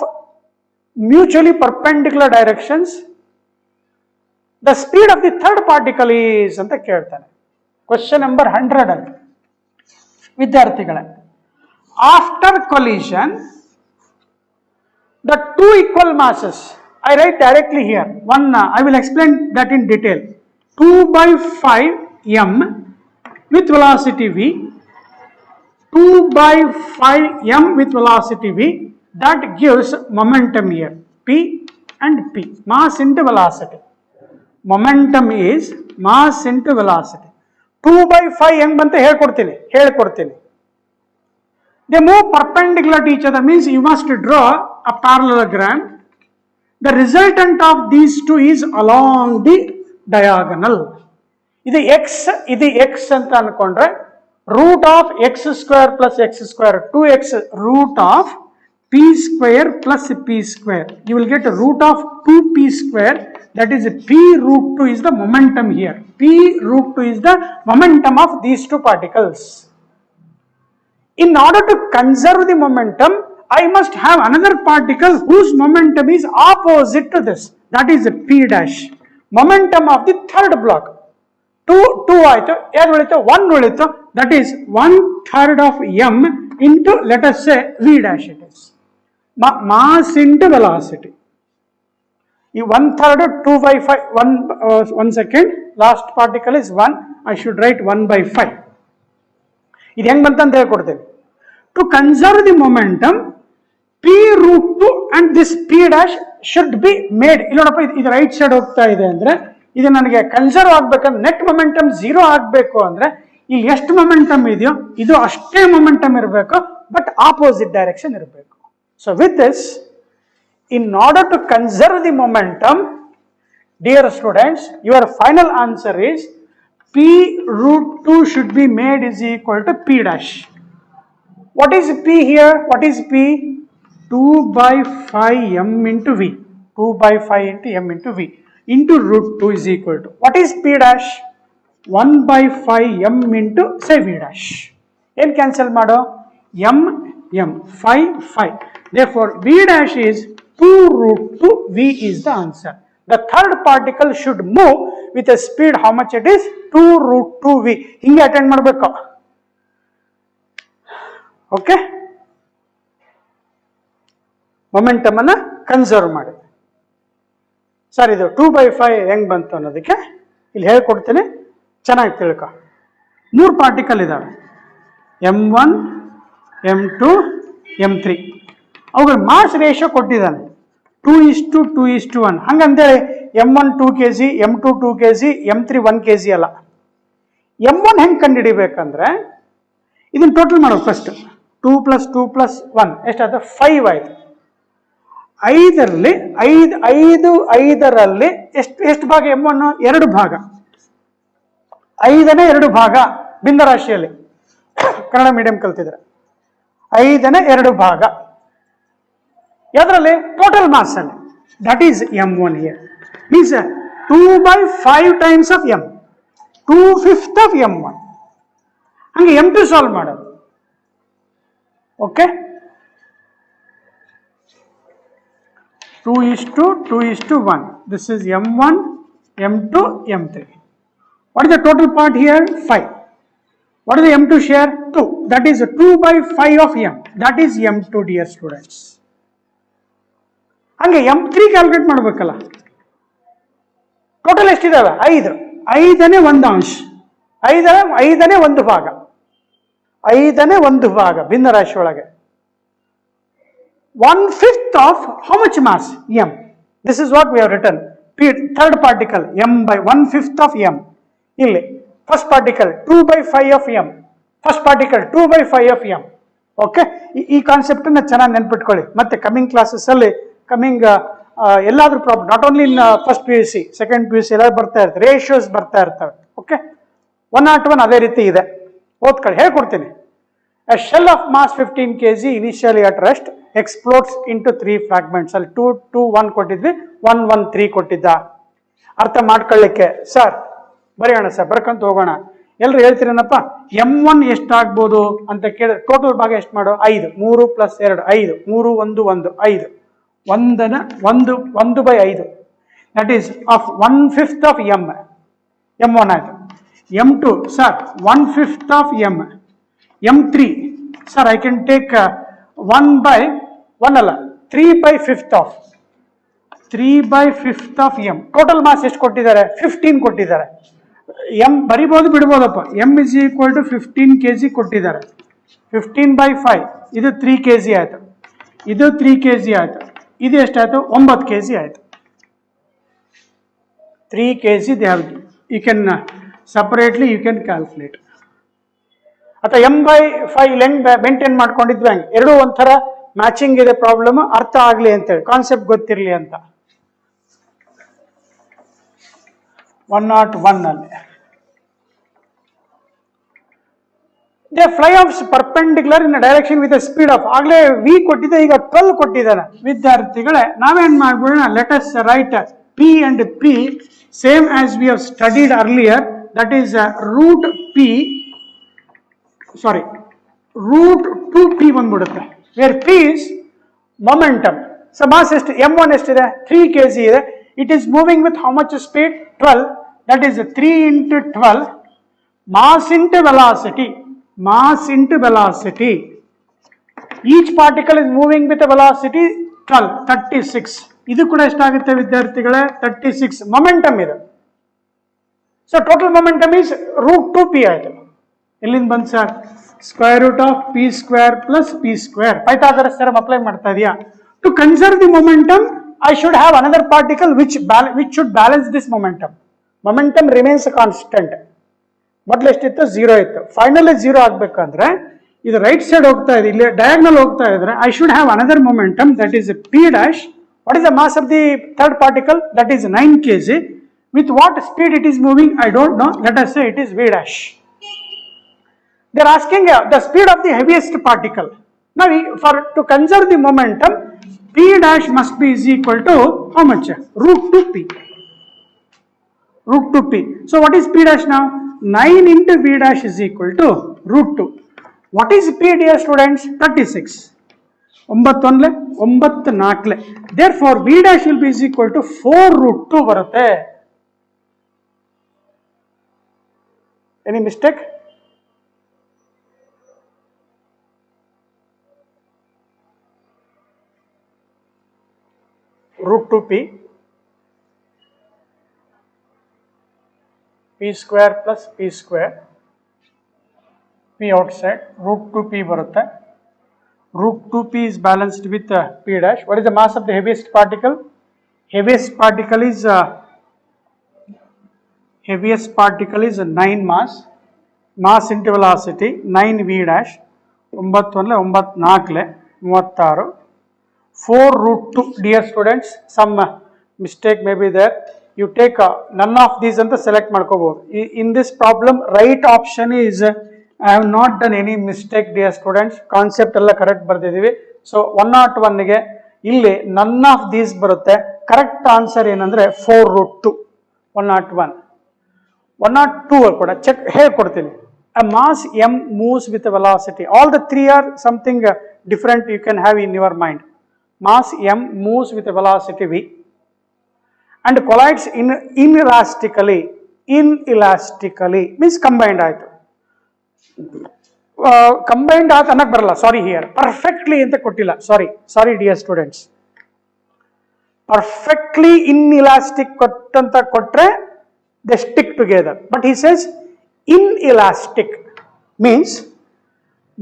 mutually perpendicular directions. The speed of the third particle is anta keltane. Question number 100. Vidyarthigale, after collision, the 2 equal masses, I write directly here. One, I will explain that in detail. 2/5m with velocity v, 2/5m with velocity v, that gives momentum here, p and p, mass into velocity. Momentum is mass into velocity. 2/5 ಹೆಂಗ್ ಬಂತ ಹೇಳ್ಕೊಡ್ತೀನಿ. They move perpendicular to each other, means you must draw a parallelogram. The resultant of these two is along the diagonal. ಇದು x ಅಂತ ಅನ್ಕೊಂಡ್ರೆ root of x square plus x square, 2x root of p square plus p square. You will get root of 2p square, that is p root 2 is the momentum here. P root 2 is the momentum of these two particles. In order to conserve the momentum, I must have another particle whose momentum is opposite to this. That is p dash. Momentum of the third block. 2 ಆಯಿತು, ಏನು ಉಳಿತು? 1 ಉಳಿತು. That is 1/3 of m into, let us say, v dash it is. Mass into velocity. ಈ 1/3 2/5, 1 second, last particle is 1, I should write 1/5. ಇದು ಹೆಂಗ್ ಬಂತಂತ ಹೇಳ್ಕೊಡ್ತೇವೆ. To conserve the momentum, p root 2 and this p dash should be made. ಇಲ್ಲಿ ನೋಡಪ್ಪ, ಇದು right side ಹೋಗ್ತಾ ಇದೆ ಅಂದ್ರೆ ಇದು ನನಗೆ ಕನ್ಸರ್ವ್ ಆಗ್ಬೇಕಂದ್ರೆ, ನೆಟ್ ಮೊಮೆಂಟಮ್ 0 ಆಗಬೇಕು ಅಂದ್ರೆ ಇಲ್ಲಿ ಎಷ್ಟು ಮೊಮೆಂಟಮ್ ಇದೆಯೋ ಇದು ಅಷ್ಟೇ ಮೊಮೆಂಟಮ್ ಇರಬೇಕು, ಬಟ್ ಆಪೋಸಿಟ್ ಡೈರೆಕ್ಷನ್ ಇರಬೇಕು. So with this, in order to conserve the momentum, dear students, your final answer is p root 2 should be made is equal to p dash. What is p here? What is p? 2/5m into v. 2/5 into m into v into root 2 is equal to, what is p dash? 1/5m into, say, v dash. N cancel mado, m, 5. Therefore, v dash is 2 root 2, v is the answer. The third particle should move with a speed, how much it is? 2 root 2 v. Hinge attend ಮಾಡಬೇಕು. Okay? Momentum ಅನ್ನು conserve ಮಾಡಿ. Sir, ಇದು 2/5 ಹೆಂಗ್ ಬಂತು ಅನ್ನೋದಕ್ಕೆ ಇಲ್ಲಿ ಹೇಳ್ಕೊಡ್ತೇನೆ, ಚೆನ್ನಾಗಿ ತಿಳ್ಕೊ. 3 ಪಾರ್ಟಿಕಲ್ ಇದಾವೆ, m1, m2, m3. ಅವುಗಳ ಮಾಸ್ ರೇಷಿಯೋ ಕೊಟ್ಟಿದ್ದಾನೆ 2:2:1. ಹಂಗಂತೇಳಿ m1 2 kg, m2 2 kg, m3 1 kg ಅಲ್ಲ. m1 ಹೆಂಗೆ ಕಂಡುಹಿಡಿಬೇಕಂದ್ರೆ ಇದನ್ನ ಟೋಟಲ್ ಮಾಡೋದು ಫಸ್ಟ್. 2 plus 2 plus 1 ಎಷ್ಟಾಯ್ತು 5 ಆಯ್ತು. 5ರಲ್ಲಿ 5ರಲ್ಲಿ ಎಷ್ಟು ಭಾಗ m1? 2 ಭಾಗ. 5ನೇ 2 ಭಾಗ ಭಿನ್ನರಾಶಿಯಲ್ಲಿ ಕನ್ನಡ ಮೀಡಿಯಂ ಕಲ್ತಿದ್ರೆ 5ನೇ 2 ಭಾಗ ಯಾವ್ದ್ರಲ್ಲಿ? ಟೋಟಲ್ ಮಾಸ್ ಅಲ್ಲಿ. That is m1 here means 2/5 times of m, 2/5 of m1. ಹಂಗೆ m2 ಸಾಲ್ವ್ ಮಾಡೋದು. Okay, 2:2:1. This is m1, m2, m3. What is the total part here? 5. What is the m2 share? 2. That is 2/5 of m. That is m2, dear students. ಹಂಗೆ m3 calculate ಮಾಡಬೇಕಲ್ಲ. Total ಎಷ್ಟಿದಾವೆ? 5. 5ನೇ 1 ಅಂಶ, 5ನೇ 1 ಭಾಗ, 5ನೇ 1 ಭಾಗ ಭಿನ್ನರಾಶಿ ಒಳಗೆ. 1/5 of how much mass? m. This is what we have written. Third particle m by 1/5 of m. ಇಲ್ಲಿ first particle 2/5 of m, first particle 2/5 of m. Okay, ಈ ಕಾನ್ಸೆಪ್ಟ್ ನ ಚೆನ್ನಾಗಿ ನೆನ್ಪಿಟ್ಕೊಳ್ಳಿ. ಮತ್ತೆ ಕಮಿಂಗ್ ಕ್ಲಾಸಸ್ ಅಲ್ಲಿ ಎಲ್ಲಾದ್ರೂ problem, not only in first PUC, second PUC ಎಲ್ಲ ಬರ್ತಾ ಇರ್ತವೆ, ರೇಷಿಯೋಸ್ ಬರ್ತಾ ಇರ್ತವೆ. ಓಕೆ, 101 ಅದೇ ರೀತಿ ಇದೆ, ಓದ್ಕೊಳ್ಳಿ, ಹೇಳ್ಕೊಡ್ತೀನಿ. A shell of mass 15 kg initially at rest explodes into 3 fragments. ಅಲ್ಲಿ 2, 2, 1 ಕೊಟ್ಟಿದ್ವಿ, 1, 1, 3 ಕೊಟ್ಟಿದ್ದ. ಅರ್ಥ ಮಾಡ್ಕೊಳ್ಳಿಕ್ಕೆ ಸರ್ ಬರೆಯೋಣ ಸರ್, ಬರ್ಕೊಂತ ಹೋಗೋಣ. ಎಲ್ರು ಹೇಳ್ತೀರೇನಪ್ಪ m1 ಎಷ್ಟಾಗ್ಬೋದು ಅಂತ ಕೇಳಿದ್ರೆ ಟೋಟಲ್ ಭಾಗ ಎಷ್ಟು ಮಾಡೋ? 5. 3 + 2 5, 3 1 1 5, 1/5. That is of 1/5 of m1 ಆಯ್ತು. m2 sir 1/5 of m. m3 sir I can take 1/1 ಅಲ್ಲ 3/5 of 3/5 of m. Total mass ಎಷ್ಟು ಕೊಟ್ಟಿದ್ದಾರೆ? 15 ಕೊಟ್ಟಿದ್ದಾರೆ. m ಬರಿಬಹುದು ಬಿಡ್ಬೋದಪ್ಪ. m is equal to 15 kg ಕೊಟ್ಟಿದ್ದಾರೆ. 15/5 ಇದು 3 kg ಆಯ್ತು, ಇದು 3 kg ಆಯ್ತು, ಇದು ಎಷ್ಟಾಯ್ತು? 9 kg ಆಯ್ತು. 3 kg they have. You can separately you can calculate. ಅಥವಾ m/5 ಲೆಂಗ್ ಮೇಂಟೈನ್ ಮಾಡ್ಕೊಂಡಿದ್ವಿ. ಹಂಗೆ ಎರಡು ಒಂಥರ ಮ್ಯಾಚಿಂಗ್ ಇದೆ. ಪ್ರಾಬ್ಲಮ್ ಅರ್ಥ ಆಗ್ಲಿ ಅಂತೇಳಿ, ಕಾನ್ಸೆಪ್ಟ್ ಗೊತ್ತಿರಲಿ ಅಂತ. 101 ಅಲ್ಲಿ they fly off perpendicular in direction with speed of, ಆಗ್ಲೇ v ಕೊಟ್ಟಿದ್ದೆ, ಈಗ 12 ಕೊಟ್ಟಿದ್ದಾನೆ. ವಿದ್ಯಾರ್ಥಿಗಳೇ ನಾವೇನ್ ಮಾಡ್ಬಿಡೋಣ, let us write p and p same as we have studied earlier. That is √2p ಬಂದ್ಬಿಡುತ್ತೆ. Where p is momentum. So mass ಎಷ್ಟು? m1 ಎಷ್ಟಿದೆ? 3 kg ಇದೆ. It is moving with how much speed? 12. That is 3 × 12 mass into velocity. Mass into velocity. Each particle is moving with a velocity 12, 36. ಇದು ಕೂಡ ಎಷ್ಟಾಗುತ್ತೆ ವಿದ್ಯಾರ್ಥಿಗಳೇ? 36. Momentum ಇದೆ. So total momentum is √2p ಆಯ್ತು. ಎಲ್ಲಿಂದ ಬಂತು sir? √p² + p². Pythagoras theorem apply ಮಾಡ್ತಾ ಇದೆಯಾ? To conserve the momentum I should have another particle which should balance this momentum. Momentum remains constant. ಮೊದಲು ಎಷ್ಟಿತ್ತು? 0 ಇತ್ತು. ಫೈನಲ್ 0 ಆಗ್ಬೇಕಂದ್ರೆ ಇದು ರೈಟ್ ಸೈಡ್ ಹೋಗ್ತಾ ಇದೆ, ಇಲ್ಲಿ ಡಯಾಗ್ನಲ್ ಹೋಗ್ತಾ ಇದ್ರೆ I should have another momentum that is p'. What is the mass of the third particle? That is 9 kg. With what speed it is moving? I don't know. Let us say it is v'. They are asking the speed of the heaviest particle. Now to conserve the momentum, p' must be is equal to how much? √2p. √2p. So what is p' now? 9 into v' is equal to √2. What is p, dear students? 36. 9 9 4. Therefore v' will be is equal to 4√2 ಬರುತ್ತೆ. Any mistake? √2p p² + p², p outside, √2p ಬರುತ್ತೆ. √2p is balanced with p'. What is the mass of the heaviest particle? Heaviest particle is 9 mass. Mass into velocity 9 v'. 36 4 root 2. Dear students, some mistake may be there. You take none of these and select ಮಾಡ್ಕೋಬಹುದು. In this problem, right option is I have not done any mistake, dear students. Concept ಎಲ್ಲ correct ಬರ್ದಿದ್ದೀವಿ. So 101 ಗೆ ಇಲ್ಲಿ none of these ಬರುತ್ತೆ. Correct answer ಏನಂದ್ರೆ 4 root 2. 101. 102 ಕೂಡ check ಹೇಳ್ಕೊಡ್ತೀನಿ. A mass m moves with a velocity. All the three are something different you can have in your mind. Mass m moves with a velocity v and collides inelastically. Inelastically means combined ಆಯ್ತು. Combined ಆತ ಅನ್ನಕ್ಕೆ ಬರಲ್ಲ, ಸಾರಿ, here perfectly ಅಂತ ಕೊಟ್ಟಿಲ್ಲ, sorry dear students. Perfectly ಇನ್ಇಲಾಸ್ಟಿಕ್ ಕೊಟ್ಟಂತ ಕೊಟ್ರೆ they stick together, but he says inelastic means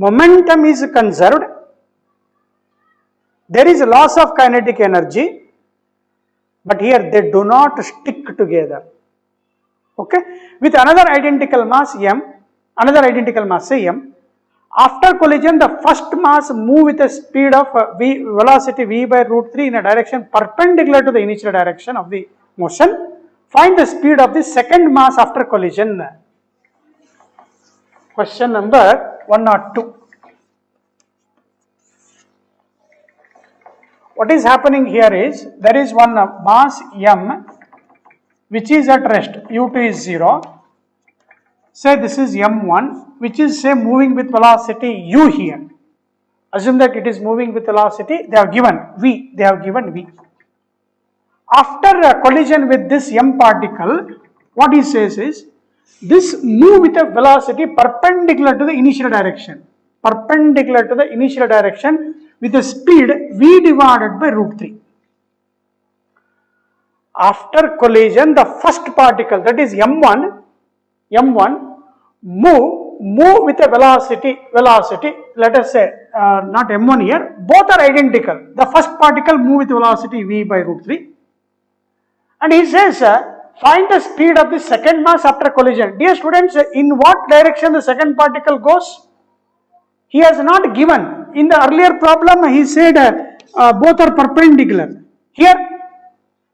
momentum is conserved, there is a loss of kinetic energy, but here they do not stick together. Okay, with another identical mass m, another identical mass say m, after collision the first mass move with a speed of velocity v by root 3 in a direction perpendicular to the initial direction of the motion. Find the speed of the second mass after collision. Question number 102. What is happening here is there is one mass m which is at rest, u2 is 0. Say this is m1 which is say moving with velocity u here. Assume that it is moving with velocity, they have given v. After a collision with this m particle, what he says is this move with a velocity perpendicular to the initial direction, with a speed v divided by root 3. After collision, the first particle, that is m1 move with a velocity, let us say not m1 here, both are identical. The first particle move with velocity v by root 3. And he says, find the speed of the second mass after collision. Dear students, in what direction the second particle goes? He has not given. In the earlier problem, he said both are perpendicular. Here,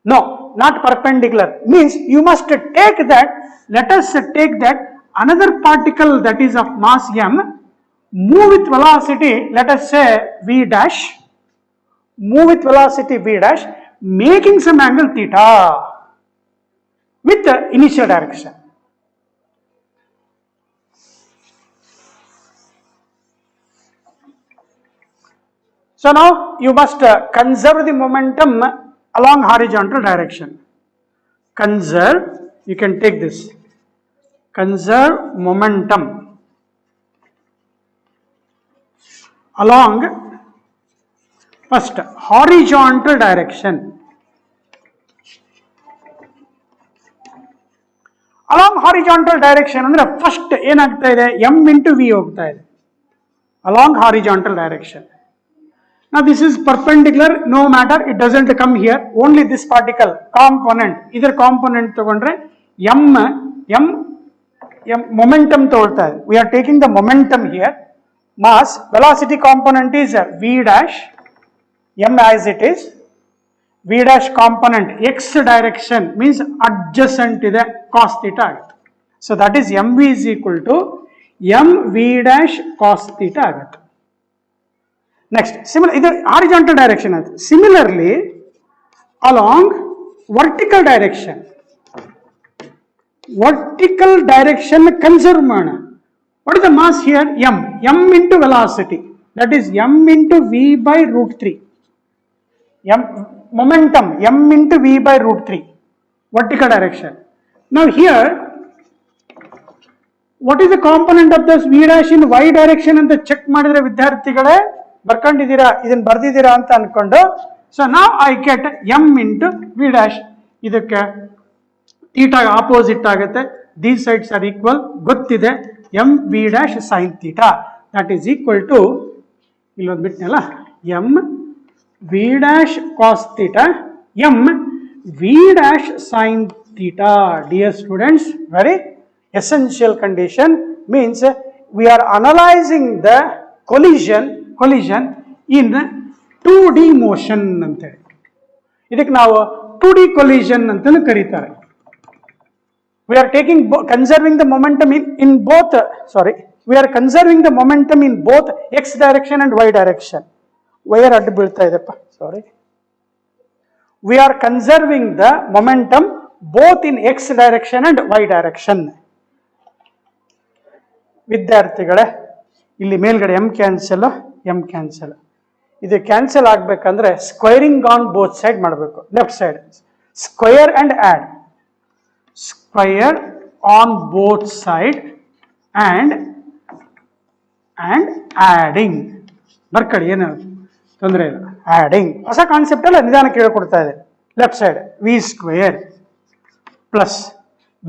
no, not perpendicular. Means you must take that, let us take that another particle that is of mass m, move with velocity, let us say v dash, making some angle theta with the initial direction. So now you must conserve the momentum along horizontal direction. Conserve, you can take this. Conserve momentum along first horizontal direction. Along horizontal direction ಅಂದ್ರೆ first ಏನಾಗ್ತಾ ಇದೆ, m into v ಹೋಗ್ತಾ ಇದೆ along horizontal direction. Now this is perpendicular, no matter, it doesn't come here, only this particle component, either component ತಗೊಂಡ್ರೆ m momentum ತಗೊಳ್ತಾ ಇದೆ. We are taking the momentum here. Mass velocity component is v dash, m as it is, v dash component x direction means adjacent ಇದೆ cos theta ಆಗುತ್ತೆ. So that is mv is equal to mv dash cos theta ಆಗುತ್ತೆ. Next, similar, ಇದು horizontal direction ಆಗುತ್ತೆ. Similarly, along vertical direction conserve ಮಾಡೋಣ. What is the mass here? m into velocity, that is m into v by root 3. Momentum m into v by root 3, vertical direction. Now here, what is the component of this v dash in y direction ಅಂತ check ಮಾಡಿದ್ರೆ ವಿದ್ಯಾರ್ಥಿಗಳೇ ಬರ್ಕೊಂಡಿದ್ದೀರಾ, ಇದನ್ನ ಬರ್ದಿದ್ದೀರಾ ಅಂತ ಅನ್ಕೊಂಡು. So ನಾವು I get m into v dash, ಇದಕ್ಕೆ theta opposite ಆಗುತ್ತೆ, these sides are equal, ಗೊತ್ತಿದೆ, m v dash sin theta, that is equal to, ಇಲ್ಲೊಂದು ಬಿಟ್ನಲ್ಲ, m v dash cos theta, m v dash sin theta. Dear students, very essential condition, means we are analyzing the collision in 2D motion ಅಂತೇಳಿ. ಇದಕ್ಕೆ ನಾವು 2D collision ಅಂತಲೂ ಕರೀತಾರೆ. We are conserving the momentum in both, we are conserving the momentum in both x direction and y direction. Wire ಅಡ್ಡ ಬೀಳ್ತಾ ಇದೆಪ್ಪ, sorry. We are conserving the momentum both in x direction and y direction. ವಿದ್ಯಾರ್ಥಿಗಳೇ, ಇಲ್ಲಿ ಮೇಲ್ಗಡೆ m cancel. ಇದು cancel ಆಗಬೇಕಂದ್ರೆ squaring on both side ಮಾಡಬೇಕು. Left side square and add, square on both side and adding. ಬರ್ಕಳಿ, ಏನು ತೊಂದರೆ ಇಲ್ಲ. ಆಡಿಂಗ್ ಹೊಸ ಕಾನ್ಸೆಪ್ಟ್ ಅಲ್ಲ, ನಿಧಾನಕ್ಕೆ ಹೇಳ್ಕೊಡ್ತಾ ಇದೆ. Left side v square plus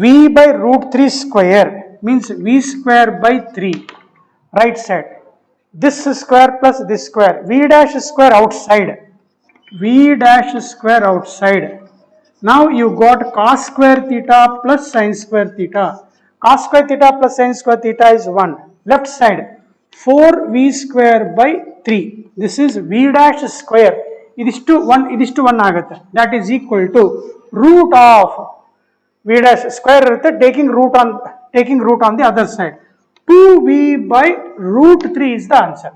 v by root 3 square means v square by 3. Right side, this square plus this square, v dash square outside, now you got cos square theta plus sin square theta. Cos square theta plus sin square theta is 1. Left side 4v square by 3, this is v dash square, idistu 1 agutte, that is equal to root of v dash square irutte, taking root on the other side. 2v by root 3 is the answer.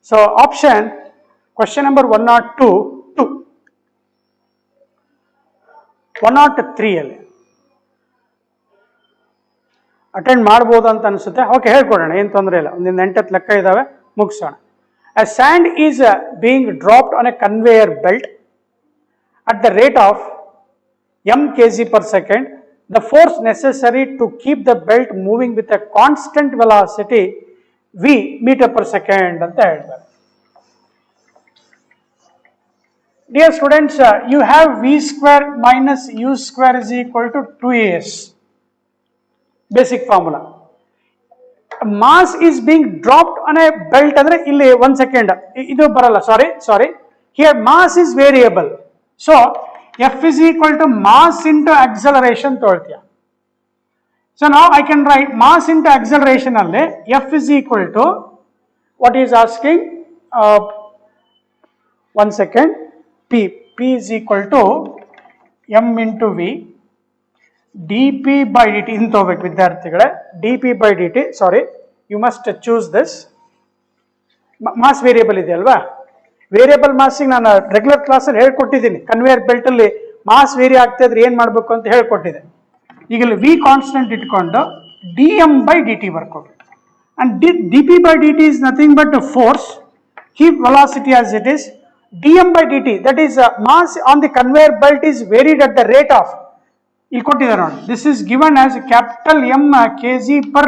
So option, question number 102, 103 ಅಲ್ಲಿ attend ಮಾಡಬಹುದು ಅಂತ ಅನಿಸುತ್ತೆ. Okay, ಹೇಳ್ಕೊಡೋಣ, ಏನು ತೊಂದರೆ ಇಲ್ಲ. ಒಂದಿನ 8 ಲೆಕ್ಕ ಇದಾವೆ, ಮುಗಿಸೋಣ. A sand is being dropped on a conveyor belt at the rate of m kg per second. The force necessary to keep the belt moving with a constant velocity v meter per second ಅಂತ ಹೇಳ್ತಾರೆ. Dear students, you have v square minus u square is equal to 2as. Basic formula. Mass is being dropped on a belt ಅಂದ್ರೆ ಇಲ್ಲಿ 1 second ಇದು ಬರಲ್ಲ, sorry, here mass is variable, so F is equal to mass into acceleration ತೊಳ್ತೀಯ. So now I can write mass into acceleration ಅಲ್ಲಿ F is equal to, what is asking, 1 second, P is equal to m into v dp by dt. in ತಗೋಬೇಕು ವಿದ್ಯಾರ್ಥಿಗಳೇ, dp by dt, sorry, you must choose this. Mass variable ಇದೆ ಅಲ್ವಾ, variable ಮಾಸಿಗೆ ನಾನು regular ಕ್ಲಾಸಲ್ಲಿ ಹೇಳ್ಕೊಟ್ಟಿದ್ದೀನಿ. Conveyor belt ಅಲ್ಲಿ mass vary ಆಗ್ತಾ ಇದ್ರೆ ಏನ್ ಮಾಡಬೇಕು ಅಂತ ಹೇಳ್ಕೊಟ್ಟಿದೆ. ಈಗ ಇಲ್ಲಿ ವಿ ಕಾನ್ಸ್ಟೆಂಟ್ ಇಟ್ಕೊಂಡು dm by dt ಬರ್ಕೋಬೇಕು. And dp by dt is nothing but force, keep velocity as it is. dm by dt, that is mass on the conveyor belt is varied at the rate of, ಇಲ್ಲಿ ಕೊಟ್ಟಿದ್ದಾರೆ ನೋಡಿ, this is given as capital M kg per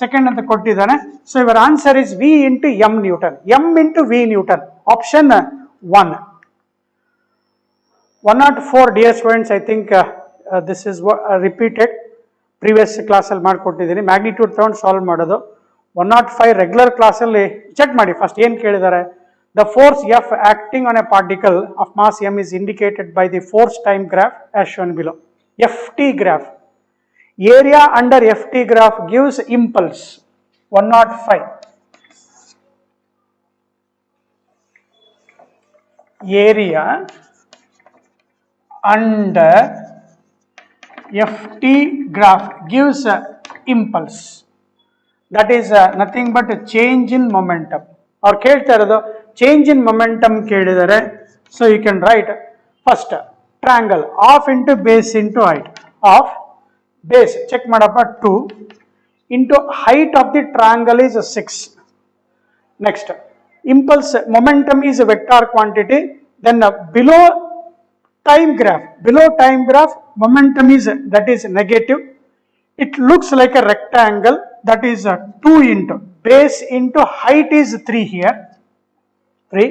second ಅಂತ ಕೊಟ್ಟಿದ್ದಾನೆ. So your answer is v into m Newton, m into v Newton, option 1. 104 dear students, I think this is repeated, previous class ಅಲ್ಲಿ ಮಾಡಿಕೊಟ್ಟಿದ್ದೀನಿ. Magnitude ತಗೊಂಡು solve ಮಾಡೋದು. 105 regular ಕ್ಲಾಸಲ್ಲಿ check ಮಾಡಿ first ಏನು ಕೇಳಿದ್ದಾರೆ. The force F acting on a particle of mass m is indicated by the force time graph as shown below. FT graph. Area under FT graph gives impulse. 105. Area under FT graph gives impulse. That is nothing but a change in momentum. Or ಕೇಳ್ತಾ ಇರೋದು change in momentum ಕೇಳಿದರೆ, so you can write first triangle half into base into height of base, check ಮಾಡಪ್ಪ 2 into height of the triangle is 6. Next, impulse momentum is a vector quantity. Then below time graph momentum is, that is negative. It looks like a rectangle, that is 2 into base into height is 3 here, 3.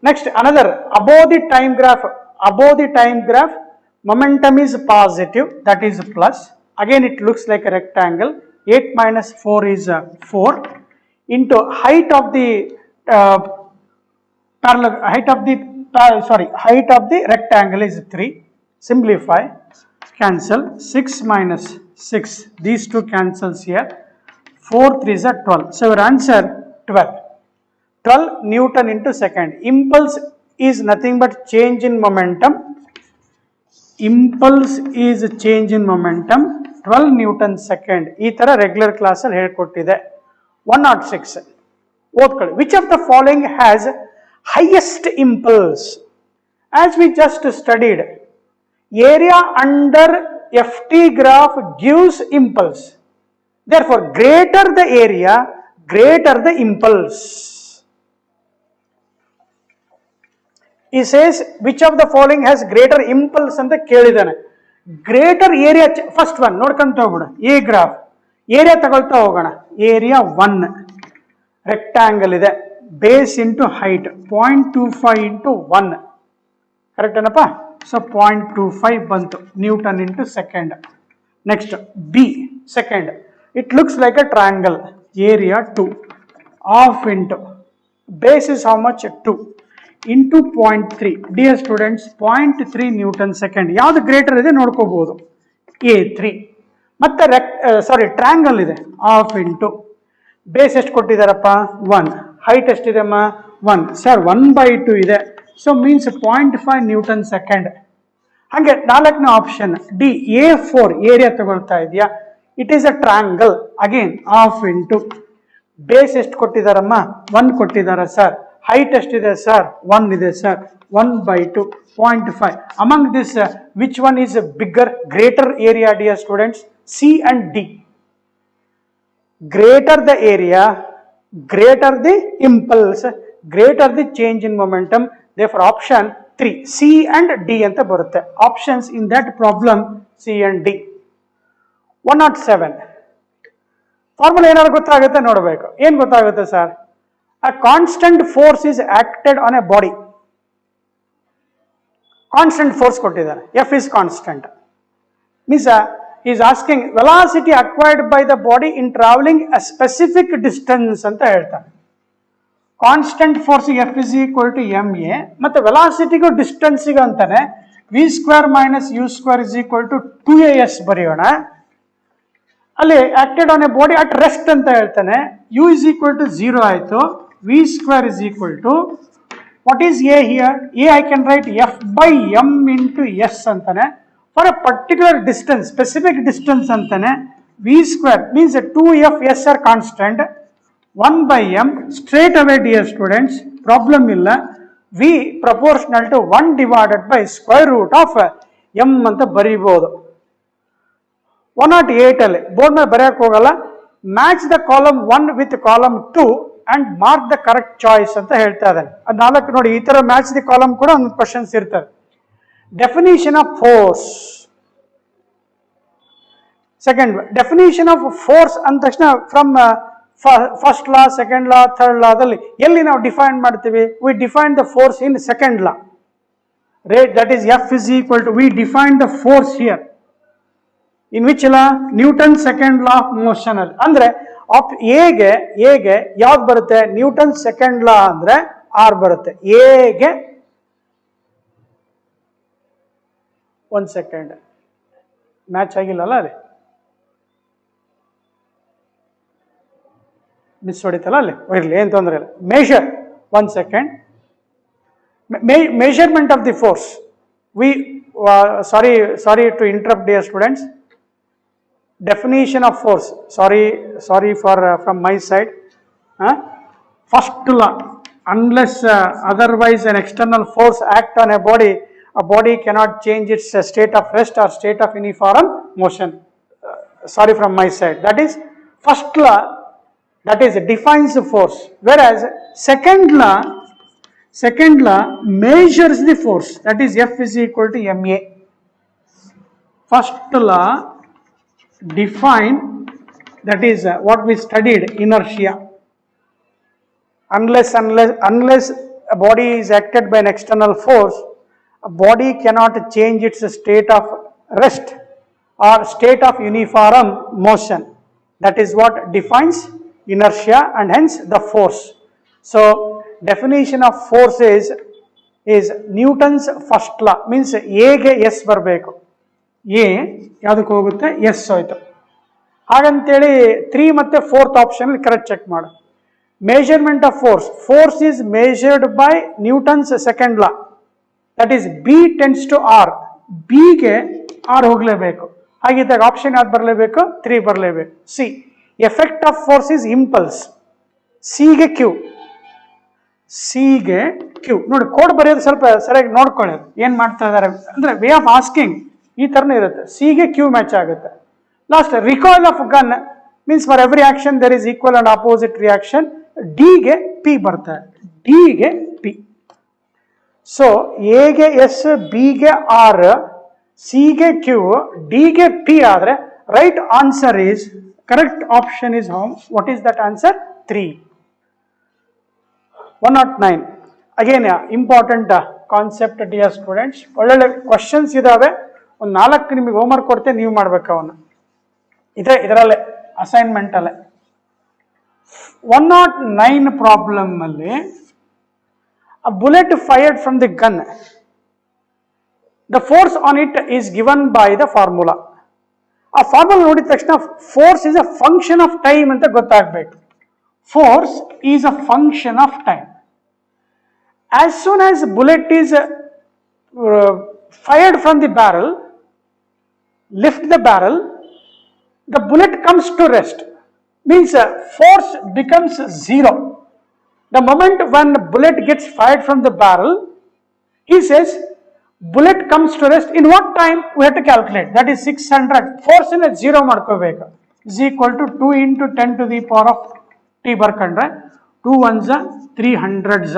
Next, another above the time graph momentum is positive, that is plus. Again it looks like a rectangle. 8 minus 4 is 4 into height of the height of the rectangle is 3. Simplify, cancel. 6 minus 6, these two cancels here. 4 3 is 12. So your answer 12. 12 Newton into second. Impulse is nothing but change in momentum. Impulse is change in momentum. 12 Newton second. ಈ ತರ regular class ಅಲ್ಲಿ ಹೇಳ್ಕೊಟ್ಟಿದೆ. 106 ಓದ್ಕೊಳ್ಳಿ. Which of the following has highest impulse? As we just studied, area under FT graph gives impulse. Therefore, greater the area, greater the impulse. He says, which of the following has greater impulse ಅಂತ ಕೇಳಿದಾನೆ. Greater area first one ನೋಡ್ಕೊಂತ ಹೋಗೋಣ. A graph area ತಗೊಳ್ತಾ ಹೋಗೋಣ. Area 1 rectangle ಇದೆ, base into height 0.25 into 1 correct ಏನಪ್ಪ. So 0.25 ಬಂತು Newton into second. Next B second, it looks like a triangle. Area 2 half into base is how much 2 into 0.3. Dear students 0.3 Newton second. ಯಾವ್ದು greater ಇದೆ ನೋಡ್ಕೋಬಹುದು. A3 ಮತ್ತೆ triangle ಇದೆ, half into base ಎಷ್ಟು ಕೊಟ್ಟಿದ್ದಾರಪ್ಪ 1, height ಎಷ್ಟಿದೆಮ್ಮ 1. Sir 1/2 ಇದೆ. So means 0.5 Newton second. ಹಾಗೆ 4ನೇ option D A4 area ತಗೊಳ್ತಾ ಇದೆಯಾ. It is a triangle, again half into base ಎಷ್ಟು ಕೊಟ್ಟಿದ್ದಾರಮ್ಮ 1 ಕೊಟ್ಟಿದ್ದಾರ ಸರ್. ಹೈಟ್ ಎಷ್ಟಿದೆ ಸರ್ 1 ಇದೆ sir. 1/2 0.5. Among this, which one is bigger, greater area, dear students? C and D. Greater the area, greater the impulse, greater the change in momentum. Therefore, option 3, C and D anta barutte. Options in that problem C and D. 107. Formula ಏನಾದ್ರು ಗೊತ್ತಾಗುತ್ತೆ ನೋಡಬೇಕು. ಏನು ಗೊತ್ತಾಗುತ್ತೆ sir? A constant force is acted on a body. Constant force ಕೊಟ್ಟಿದ್ದಾರೆ. F is constant. Means he is asking velocity acquired by the body in traveling a specific distance ಅಂತ ಹೇಳ್ತಾರೆ. Constant force F is equal to ma ಮತ್ತೆ ವೆಲಾಸಿಟಿಗೂ ಡಿಸ್ಟೆನ್ಸಿಗೂ ಅಂತಾನೆ v² minus u² is equal to 2as ಬರೆಯೋಣ. ಅಲ್ಲಿ acted on A body at rest ಅಂತ ಹೇಳ್ತಾನೆ. u is equal to 0 ಆಯ್ತು. v² is equal to what is a here? A I can write F by m into s ಅಂತಾನೆ. For a particular distance, specific distance ಅಂತಾನೆ. v² means 2f s are constant. 1 by m straight away, dear students, problem illa. v proportional to 1 divided by square root of m ಅಂತ ಬರೀಬಹುದು. 108 ಅಲ್ಲಿ board ಮೇಲೆ ಬರೆಯಕ್ಕೆ ಹೋಗಲ್ಲ. Match the column 1 with column 2 and mark the correct choice ಅಂತ ಹೇಳ್ತಾ ಇದ್ದಾನೆ. ಅದು 4 ನೋಡಿ, ಈ ತರ ಮ್ಯಾಚ್ ದಿ ಕಾಲಮ್ ಕೂಡ ಒಂದು ಕ್ವಶನ್ಸ್ ಇರ್ತವೆ. Definition of force. Second definition of force ಅಂದ ತಕ್ಷಣ from first law, second law, third ಲಾದಲ್ಲಿ ಎಲ್ಲಿ ನಾವು ಡಿಫೈನ್ ಮಾಡ್ತೀವಿ? We define the force in second law. Right, that is F is equal to, we define the force here. In which law? Newton's second law of motion. ಅಂದ್ರೆ ಎಗೆ ಯಾವ್ದು ಬರುತ್ತೆ? Newton second ಲಾ ಅಂದ್ರೆ R ಬರುತ್ತೆ. ಎಗೆ 1 second match ಆಗಿಲ್ಲಲ್ಲ, ಅಲ್ಲಿ miss ಹೊಡಿತಲ್ಲ, ಅಲ್ಲಿ ಇರಲಿ, ಏನು ತೊಂದರೆ ಇಲ್ಲ. Major 1 second. Measurement of the force. We sorry to interrupt, dear students. Definition of force. Sorry for from my side. First law, unless otherwise an external force act on a body cannot change its state of rest or state of uniform motion. Sorry from my side. That is first law. That is defines the force. Whereas second law measures the force. That is F is equal to ma. First law define, that is what we studied, inertia. Unless a body is acted by an external force, a body cannot change its state of rest or state of uniform motion. That is what defines inertia and hence the force. So definition of force is Newton's first law. Means A ಗೆ S ಬರಬೇಕು. A ಯಾವುದಕ್ಕೆ ಹೋಗುತ್ತೆ? S ಹೋಯ್ತು. ಹಾಗಂತೇಳಿ 3 ಮತ್ತೆ 4th option correct check ಮಾಡು. measurement of force. Force is measured by Newton's second law. That is B tends to R. B ಗೆ R ಹೋಗಲೇಬೇಕು. ಹಾಗಿದ್ದಾಗ ಆಪ್ಷನ್ ಯಾವ್ದು ಬರಲೇಬೇಕು? 3 ಬರಲೇಬೇಕು. C effect of force is impulse. C ಗೆ ಕ್ಯೂ. ಸಿಗೆ Q. ನೋಡಿ ಕೋಡ್ ಬರೆಯೋದು ಸ್ವಲ್ಪ ಸರಿಯಾಗಿ ನೋಡ್ಕೊಳ್ಳಿ. ಏನು ಮಾಡ್ತಾ ಇದ್ದಾರೆ ಅಂದರೆ ವೇ ಆಫ್ ಆಸ್ಕಿಂಗ್ ಈ ಥರನೇ ಇರುತ್ತೆ. ಸಿಗೆ ಕ್ಯೂ ಮ್ಯಾಚ್ ಆಗುತ್ತೆ. Last recoil of gun means for every action there is equal and opposite reaction. ಡಿಗೆ ಪಿ ಬರ್ತಾರೆ, ಡಿಗೆ ಪಿ. ಸೊ ಎಗೆ ಎಸ್, ಬಿಗೆ ಆರ್, ಸಿಗೆ ಕ್ಯೂ, ಡಿಗೆ ಪಿ ಆದರೆ right answer is, correct option is how? What is that answer? 3. 109 again important concept dear students. ಒಳ್ಳೊಳ್ಳೆ questions ಇದಾವೆ. ಒಂದು 4 ನಿಮಗೆ ಹೋಮ್ವರ್ಕ್ ಕೊಡ್ತೇನೆ, ನೀವು ಮಾಡ್ಬೇಕು ಅವನ್ನ. ಇದರಲ್ಲೇ ಅಸೈನ್ಮೆಂಟ್ ಅಲ್ಲೇ 109 ಪ್ರಾಬ್ಲಮ್ ಅಲ್ಲಿ a bullet fired from the gun, the force on it is given by the formula. ಆ ಫಾರ್ಮುಲಾ ನೋಡಿದ ತಕ್ಷಣ force is a function of time ಅಂತ ಗೊತ್ತಾಗಬೇಕು. Force is a function of time. As soon as bullet is fired from the barrel, lift the barrel, the bullet comes to rest. Means force becomes zero. The moment when bullet gets fired from the barrel, he says bullet comes to rest. In what time? We have to calculate. That is 600. Force in a zero ಮಾಡ್ಕೋಬೇಕು. Is equal to 2 into 10 to the power of t ಬರ್ಕೊಂಡ್ರೆ 2 ones 300s.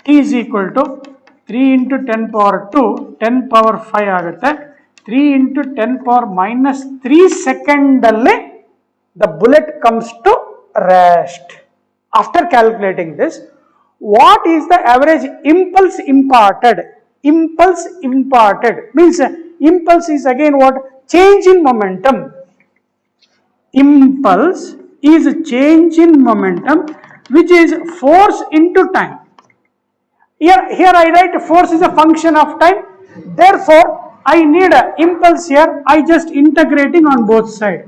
T is equal to 3 into 10 power 2, 10 power 5 ಆಗುತ್ತೆ. 3 into 10 power minus 3 second ಅಲ್ಲಿ the bullet comes to rest. After calculating this, what is the average impulse imparted? Impulse imparted means impulse is again what? Change in momentum. Impulse is change in momentum which is force into time. Here I write force is a function of time. Therefore, I need an impulse here. I just integrating on both sides.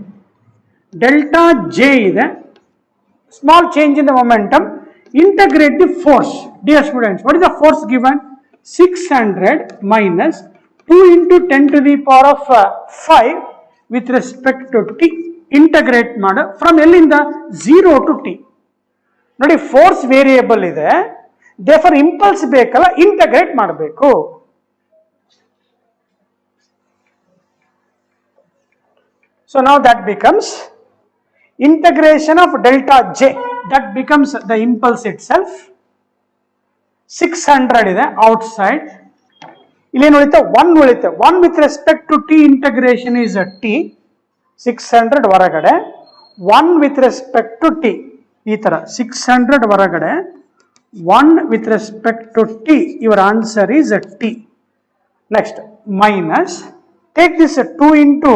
Delta J is a small change in the momentum. Integrate the force. Dear students, what is the force given? 600 minus 2 into 10 to the power of 5 with respect to t. Integrate ಮಾಡ from ಎಲ್ಲಿಂದ 0 to t. ನೋಡಿ force variable ಇದೆ, therefore impulse ಬೇಕಲ್ಲ, integrate ಮಾಡಬೇಕು. So now that becomes integration of delta J, that becomes the impulse itself. 600 ಇದೆ outside. ಇಲ್ಲೇನು ಉಳಿತೆ? 1 ಉಳಿತೆ. 1 with respect to t integration is a t. 600 ಹೊರಗಡೆ, 1 with respect to t. ಈ ತರ 600 ಹೊರಗಡೆ, 1 with respect to t. Your answer is a t. Next, minus, take this 2 into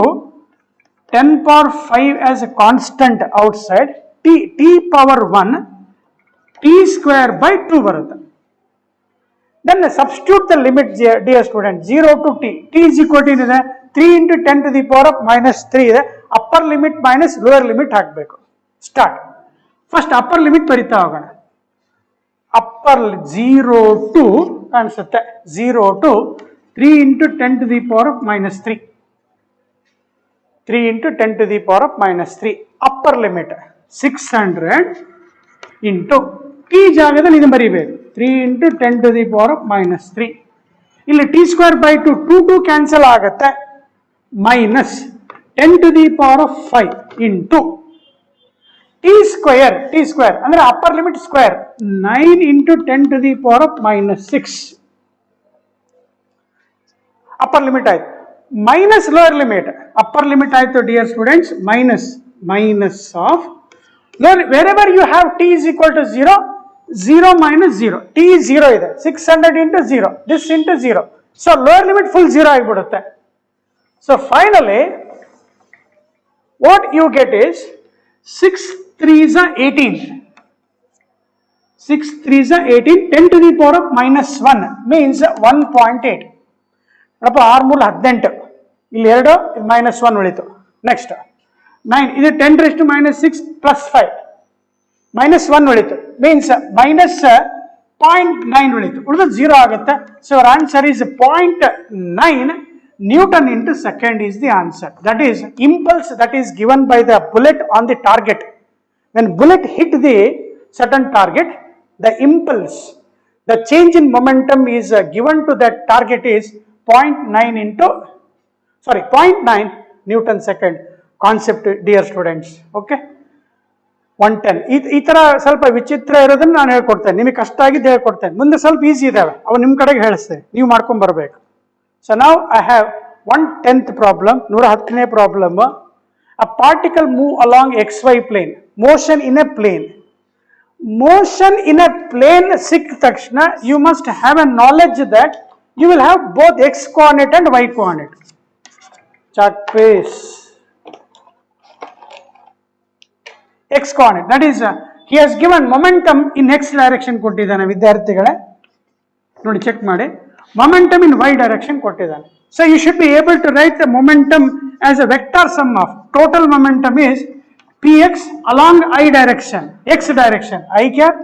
10 power 5 as a constant outside, t power 1, t square by 2 ಬರುತ್ತೆ. Then substitute the limit, dear student, 0 to t. T is equal to 3 into 10 to the power of minus 3 ಇದೆ. Upper limit minus lower limit ಹಾಕಬೇಕು. Start. First upper limit ಬರಿತಾ ಹೋಗೋಣ. Upper 0 to ಕಾಣಿಸುತ್ತೆ, 0 to 3 into 10 to the power of minus 3. 3 into 10 to the power of minus 3. Upper limit 600 into t ಜಾಗದಲ್ಲಿ ಇದು ಬರೀಬೇಕು, 3 into 10 to the power of minus 3. ಇಲ್ಲಿ t square by 2, 2 cancel ಆಗುತ್ತೆ, minus 10 to the power of 5 into t square ಅಂದ್ರೆ upper limit square 9 into 10 to the power of minus 6. Upper limit ಆಯ್ತು. Minus lower limit, upper limit ಆಯ್ತು dear students, minus of lower, wherever you have t is equal to 0, 0 minus 0, t 0 ಇದೆ, 600 into 0, this into 0, so lower limit full 0 ಆಗಿಬಿಡುತ್ತೆ. So finally what you get is 6 3s are 18, 6 3s are 18, 10 to the power of minus 1 means 1.8. ಅಪ್ಪ 6 3 18, ಇಲ್ಲಿ 2 minus 1 ಉಳಿತು. Next 9, ಇದು 10 raised to minus 6 plus 5, -1 ಉಳಿತು, means -0.9 ಉಳಿತು, ಉಳಿದು 0 ಆಗುತ್ತೆ. So our answer is 0.9 Newton into second is the answer. That is impulse that is given by the bullet on the target. When bullet hit the certain target, the impulse, the change in momentum is given to that target is 0.9 Newton second. Concept, dear students. Okay. 110. ಈ ತರ ಸ್ವಲ್ಪ ವಿಚಿತ್ರ ಇರೋದನ್ನ ನಾನು ಹೇಳ್ಕೊಡ್ತೇನೆ, ನಿಮಗೆ ಕಷ್ಟ ಆಗಿದ್ದು ಹೇಳ್ಕೊಡ್ತೇನೆ. ಮುಂದೆ ಸ್ವಲ್ಪ ಈಸಿ ಇದಾವೆ, ಅವು ನಿಮ್ಮ ಕಡೆಗೆ ಹೇಳಿಸ್ತೇನೆ, ನೀವು ಮಾಡ್ಕೊಂಡ್ ಬರ್ಬೇಕು. So now I have 110th problem, 110ನೇ problem. A particle move along xy plane. Motion in a plane. Motion in a plane ಸಿಕ್ಕ ತಕ್ಷಣ you must have a knowledge that you will have both x coordinate and y coordinate. Chart please. X coordinate. That is he has given momentum in x direction ಕೊಟ್ಟಿದ್ದಾನೆ ವಿದ್ಯಾರ್ಥಿಗಳೇ. ನೋಡಿ check ಮಾಡಿ. Momentum in y direction ಕೊಟ್ಟಿದ್ದಾನೆ. So you should be able to write the momentum as a vector sum of total momentum is px along I direction, x direction I cap,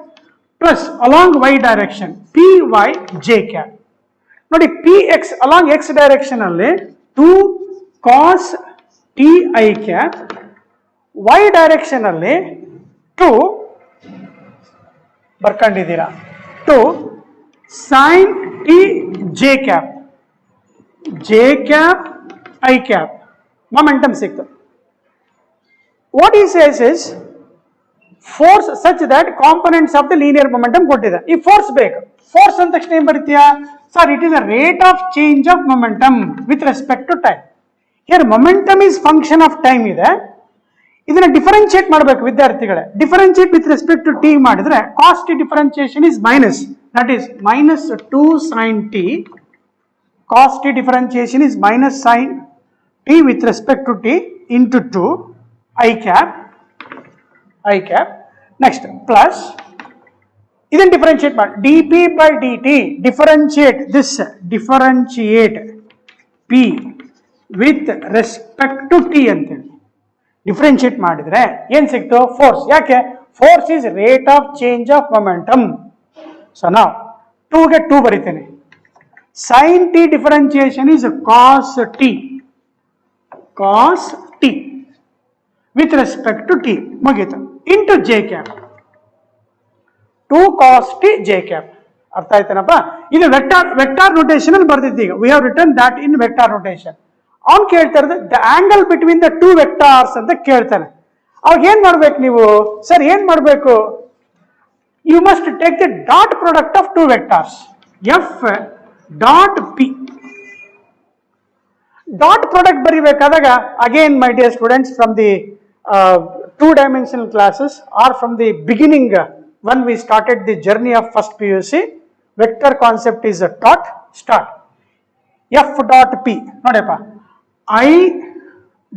plus along y direction py j cap. ನೋಡಿ px along x direction ಅಲ್ಲಿ 2 cos t I cap, y direction ಅಲ್ಲಿ 2 ಬರ್ಕೊಂಡಿದ್ದೀರಾ 2 sin t j cap, j cap I cap, momentum ಸಿಕ್ತು. What he says is force such that components of the linear momentum ಕೊಟ್ಟಿದೆ. ಈ force ಬೇಕು. Force ಅಂತ ತಕ್ಷಣ ಏನ್ ಬರೀತೀಯಾ sir? It is a rate of change of momentum with respect to time. Here momentum is function of time ಇದೆ. ಇದನ್ನ differentiate ಮಾಡಬೇಕು ವಿದ್ಯಾರ್ಥಿಗಳೇ. Differentiate with respect to T ಮಾಡಿದ್ರೆ cos T differentiation is minus, that is -2 sin t. Cos t differentiation is minus sin t with respect to t into 2 I cap. Next plus ಇದನ್ನು differentiate ಮಾಡಿ dp by dt. differentiate p with respect to t ಅಂತೇಳಿ differentiate ಮಾಡಿದ್ರೆ ಏನ್ ಸಿಕ್ತು? Force. ಯಾಕೆ? Force is rate of change of momentum. So ನಾವು 2 ಗೆ 2 ಬರೀತೇನೆ. sin t differentiation is cos t with respect to t ಮುಗೀತು into j cap, 2 cos t j cap. ಅರ್ಥ ಆಯ್ತೇನಪ್ಪ? ಇದು ವೆಕ್ಟಾರ್ ನೋಟೇಷನ್ ಅಲ್ಲಿ ಬರ್ದಿದ್ದೀಗ. We have return that in vector notation. ಅವ್ನು ಕೇಳ್ತಾ ಇರೋದು the angle between the 2 vectors ಅಂತ ಕೇಳ್ತಾನೆ. ಅವಾಗ ಏನ್ ಮಾಡ್ಬೇಕು ನೀವು? ಸರ್ ಏನ್ ಮಾಡ್ಬೇಕು? You must take the dot product of 2 vectors f dot p. Dot product ಬರಿಬೇಕಾದಾಗ again my dear students, from the 2-dimensional classes or from the beginning when we started the journey of first PUC, vector concept is a dot start. f dot p ನೋಡಪ್ಪ, I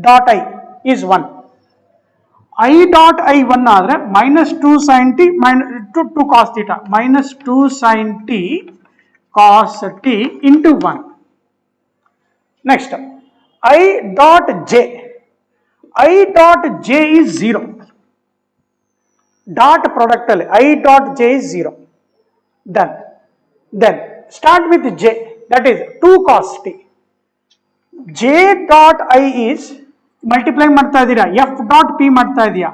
dot I is 1. I dot I 1 ಆದ್ರೆ -2 sin t -2 cos theta, -2 sin t cos t into 1. Next, I dot j is 0. Dot product ಅಲ್ಲಿ I dot j is 0. Then start with j, that is 2 cos t. j dot I is multiply ಮಾಡ್ತಾ ಇದ್ದೀರಾ, f dot p ಮಾಡ್ತಾ ಇದೀಯಾ.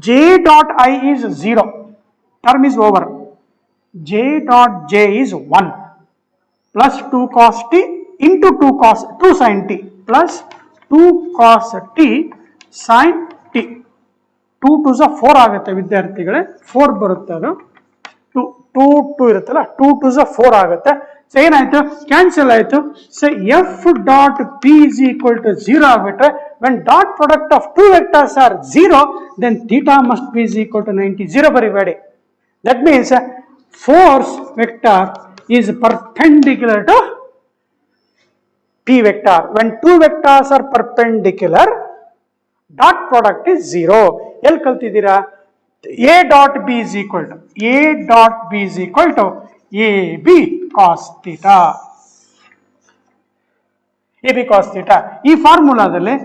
j dot I is 0, term is over. j dot j is 1 plus 2 cos t into 2 sin t plus 2 cos t sin t. 2 2s 4 ಆಗುತ್ತೆ ವಿದ್ಯಾರ್ಥಿಗಳೇ, 4 ಬರುತ್ತೆ. ಅದು 2 ಇರುತ್ತಲ್ಲ, 2 2s 4 ಆಗುತ್ತೆ. ಸೊ ಏನಾಯ್ತು? ಕ್ಯಾನ್ಸಲ್ ಆಯ್ತು. So f dot p is equal to 0 ಆಗ್ಬಿಟ್ರೆ when dot product of 2 vectors are 0, then theta must be is equal to 90. 0 ಬರಿಬೇಡಿ. That means force vector is perpendicular to p vector. When 2 vectors are perpendicular, dot product is 0. ಎಲ್ಲಿ ಕಲ್ತಿದ್ದೀರಾ? a dot b is equal to ab cos theta. ab cos theta. ಈ ಫಾರ್ಮುಲಾದಲ್ಲಿ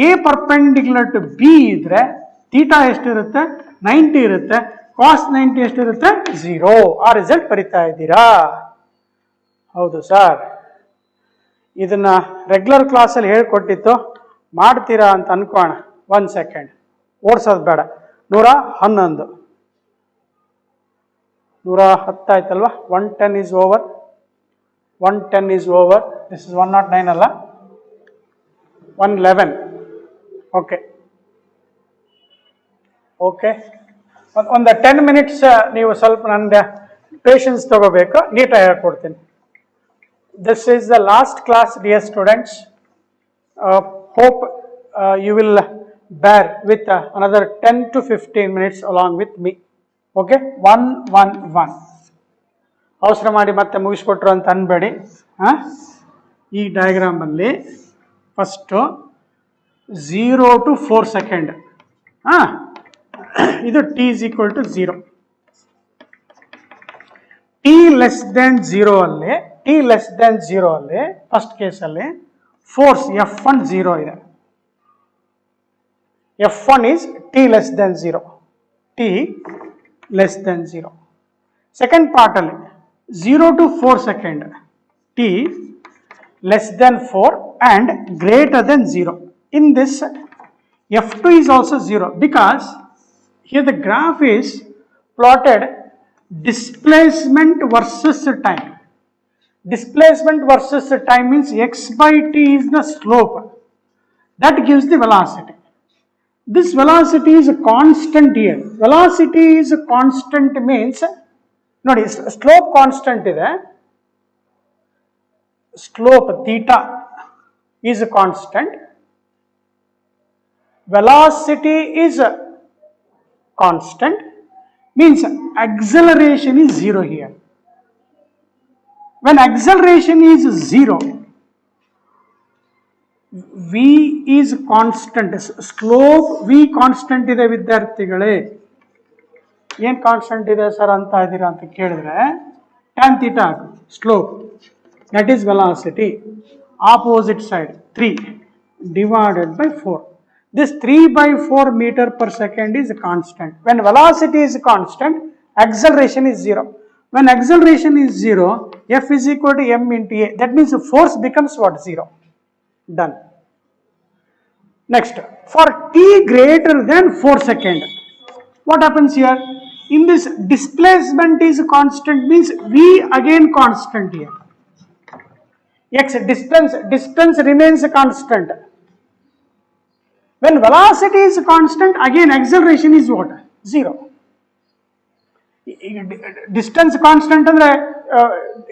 a perpendicular to b ಇದ್ರೆ theta ಎಷ್ಟಿರುತ್ತೆ? 90 ಇರುತ್ತೆ. cos 90 ಎಷ್ಟಿರುತ್ತೆ 0. ಆ result ಬರಿತಾ ಇದ್ದೀರಾ? ಹೌದು ಸರ್, ಇದನ್ನ ರೆಗ್ಯುಲರ್ ಕ್ಲಾಸಲ್ಲಿ ಹೇಳ್ಕೊಟ್ಟಿತ್ತು, ಮಾಡ್ತೀರಾ ಅಂತ ಅನ್ಕೋಣ. 1 ಸೆಕೆಂಡ್, ಓಡಿಸೋದು ಬೇಡ. 111 110 ಆಯ್ತಲ್ವಾ? 110 is over. 110 is over. This is 109 ಅಲ್ಲ, 111. ಓಕೆ ಓಕೆ, ಒಂದು 10 minutes ನೀವು ಸ್ವಲ್ಪ ನನ್ನ ಪೇಷನ್ಸ್ ತಗೋಬೇಕು, ನೀಟಾಗಿ ಹೇಳ್ಕೊಡ್ತೀನಿ. This is the last class, dear students. Hope you will bear with another 10 to 15 minutes along with me. Okay, 111. ಅವಸರ ಮಾಡಿ ಮತ್ತೆ ಮುಗಿಸ್ಕೊಟ್ರು ಅಂತ ಅನ್ಬೇಡಿ. ಈ ಡಯಾಗ್ರಾಮ್ ಅಲ್ಲಿ ಫಸ್ಟು 0 to 4 ಸೆಕೆಂಡ್. ಇದು t is equal to 0. t less than 0 ಅಲ್ಲಿ, t less than 0 ಅಲ್ಲಿ first ಕೇಸಲ್ಲಿ ಫೋರ್ಸ್ F1 0 ಇದೆ. F1 is t less than 0. t less than 0. Second part ಅಲ್ಲಿ 0 to 4 second, t less than 4 and greater than 0. In this, F2 is also 0 because here the graph is plotted displacement versus time. Displacement versus time means x by t is the slope. That gives the velocity. This velocity is a constant here. Velocity is a constant means, ನೋಡಿ slope constant ಇದೆ, slope theta is constant, velocity is constant, means acceleration is 0 here. When acceleration is 0, v is constant, slope v constant ಇದೆ ವಿದ್ಯಾರ್ಥಿಗಳೇ. ಏನು constant ಇದೆ sir ಅಂತ ಇದ್ದೀರಾ ಅಂತ ಕೇಳಿದ್ರೆ tan theta slope, that is velocity. Opposite side 3 divided by 4. This 3 by 4 meter per second is constant. When velocity is constant, acceleration is 0. When acceleration is 0, F is equal to m into a. That means the force becomes what? 0. Done. Next, for t greater than 4 second, what happens here? In this, displacement is constant means v again constant here. X distance remains constant. When velocity is constant, again acceleration is what? 0. Distance constant andre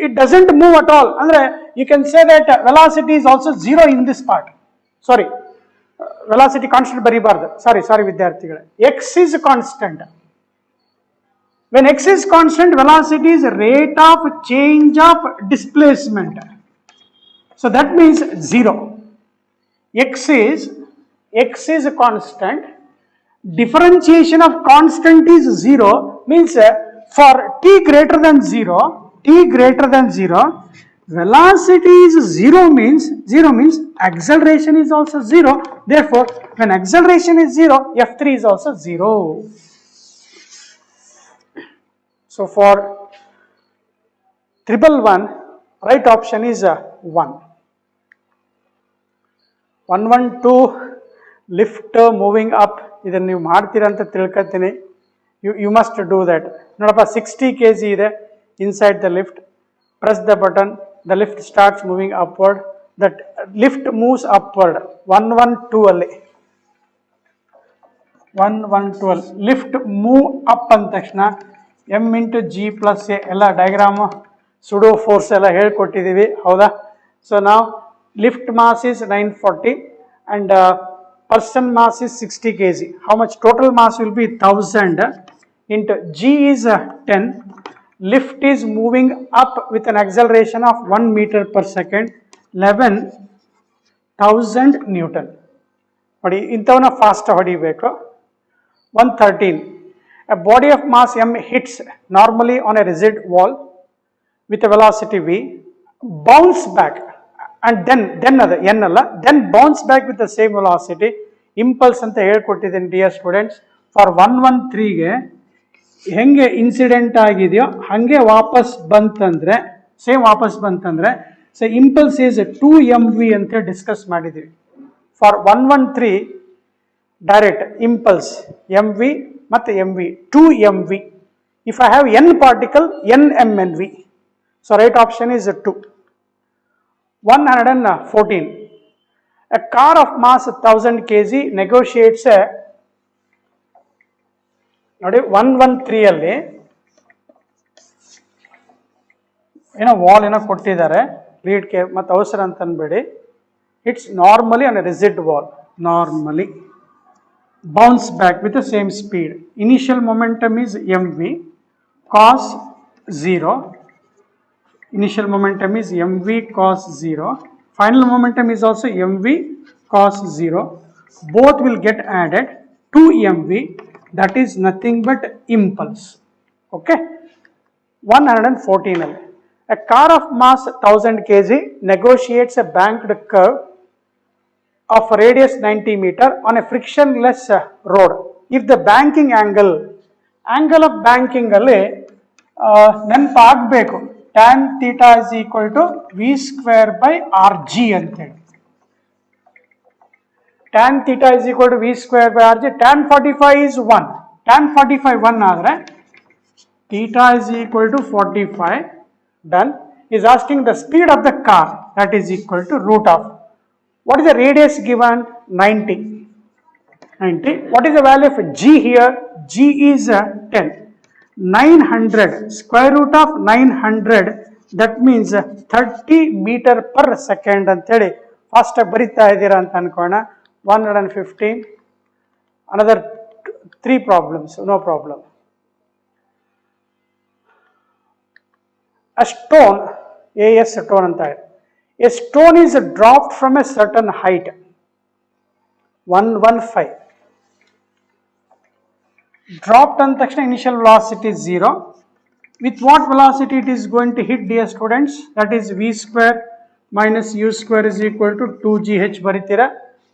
it doesn't move at all. Andre you can say that velocity is also 0 in this part. Sorry, velocity constant baribardu. Sorry vidyarthigale. X is constant. When x is constant, velocity is rate of change of displacement. So that means 0. X is a constant. Differentiation of constant is 0. Means for t greater than 0, velocity is 0 means acceleration is also 0. Therefore, when acceleration is 0, F3 is also 0. So for 111, right option is 1. 112 lift moving up. ಇದನ್ನು ನೀವು ಮಾಡ್ತೀರಾ ಅಂತ ತಿಳ್ಕೊತೀನಿ. You must do that. ನೋಡಪ್ಪ 60 kg ಇದೆ inside the lift. Press the button. The lift starts moving upward. That lift moves upward. 112 ಅಲ್ಲಿ 112 lift move up ಅಂದ ತಕ್ಷಣ m into g plus a ಎಲ್ಲ ಡಯಾಗ್ರಾಮ್ ಸುಡೋ ಫೋರ್ಸ್ ಎಲ್ಲ ಹೇಳ್ಕೊಟ್ಟಿದ್ದೀವಿ, ಹೌದಾ? ಸೊ ನಾವು lift mass is 940 and person mass is 60 kg. How much total mass will be? 1000 into g is 10. Lift is moving up with an acceleration of 1 meter per second, 11,000 Newton. ನೋಡಿ ಇಂಥವನ್ನ fast ಹೊಡಿಬೇಕು. 113. A body of mass m hits normally on a rigid wall with a velocity v, bounce back and then other n alla, then bounce back with the same velocity. Impulse anta ಹೇಳ್ಕೊಟ್ಟಿದ್ದೀನಿ dear students. For 113 ಗೆ ಹೆಂಗೆ incident ಆಗಿದೆಯೋ ಹಾಗೆ ವಾಪಸ್ ಬಂತಂದ್ರೆ same ವಾಪಸ್ ಬಂತಂದ್ರೆ so impulse is 2mv ಅಂತ discuss ಮಾಡಿದ್ದೀವಿ. ಫಾರ್ 113 ಡೈರೆಕ್ಟ್ ಇಂಪಲ್ಸ್ mv ಮತ್ತು mv 2mv. If I have n particle nmnv. So right option is 2. 114. A car of mass 1000 kg negotiates a ನೋಡಿ 113 ಅಲ್ಲಿ ಏನೋ ವಾಲ್ ಏನೋ ಕೊಟ್ಟಿದ್ದಾರೆ, ರೀಡ್ ಕೇರ್ ಮತ್ತು ಅವಸರ ಅಂತ ಅನ್ಬೇಡಿ. It's normally on a rigid wall, normally bounce back with the same speed. Initial momentum is mv cos 0. Initial momentum is mv cos 0. Final momentum is also mv cos 0. Both will get added to mv. That is nothing but impulse. Okay. 114. A car of mass 1000 kg negotiates a banked curve of radius 90 meter on a frictionless road. If the banking angle of banking ಅಲ್ಲಿ ನೆನಪಾಗಬೇಕು, tan theta is equal to v square by rg ಅಂತೇಳಿ. tan theta is equal to v square by rg. tan 45 is 1. tan 45 1 ಆದರೆ theta is equal to 45. Done. Is asking the speed of the car, that is equal to root of. What is the radius given? 90. 90. What is the value of g here? G is 10. 900 square root of 900, that means 30 meter per second ಅಂತೇಳಿ fast ಆಗಿ ಬರಿತಾ ಇದ್ದೀರಾ ಅಂತ ಅನ್ಕೋಣ. 115. another 3 problems, no problem. A stone, AS stone ಅಂತ ಇದೆ. A stone is dropped from a certain height, 115. Dropped on ತಕ್ಷಣ initial velocity is 0. With what velocity it is going to hit, dear students? That is v square minus u square is equal to 2gh ಬರಿತೀರಾ.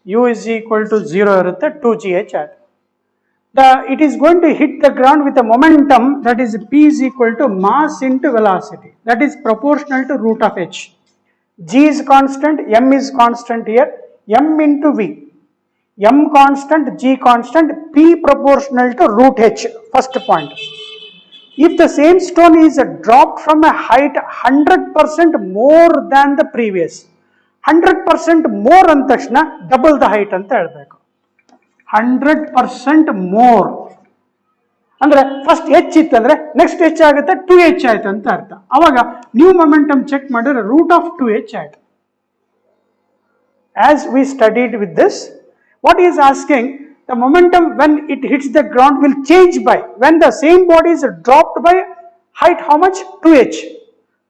u is equal to 0 ಇರುತ್ತೆ, 2gh ಆಯ್ತು. It is going to hit the ground with a momentum, that is p is equal to mass into velocity, that is proportional to root of h. G is constant, m is constant here, m into v. m constant, g constant, p proportional to root h. First point. If the same stone is dropped from a height 100% more than the previous, 100% more ಅಂದ ತಕ್ಷಣ double the height ಅಂತ ಹೇಳ್ಬೇಕು. 100% more ಅಂದ್ರೆ first h ಇತ್ತಂದ್ರೆ next h ಆಗುತ್ತೆ 2h ಆಯ್ತು ಅಂತ ಅರ್ಥ. ಅವಾಗ ನ್ಯೂ ಮೊಮೆಂಟಮ್ ಚೆಕ್ ಮಾಡಿದ್ರೆ ರೂಟ್ ಆಫ್ 2h ಆಯ್ತು. As we studied with this, what he is asking, the momentum when it hits the ground will change by, when the same body is dropped by height how much? 2h.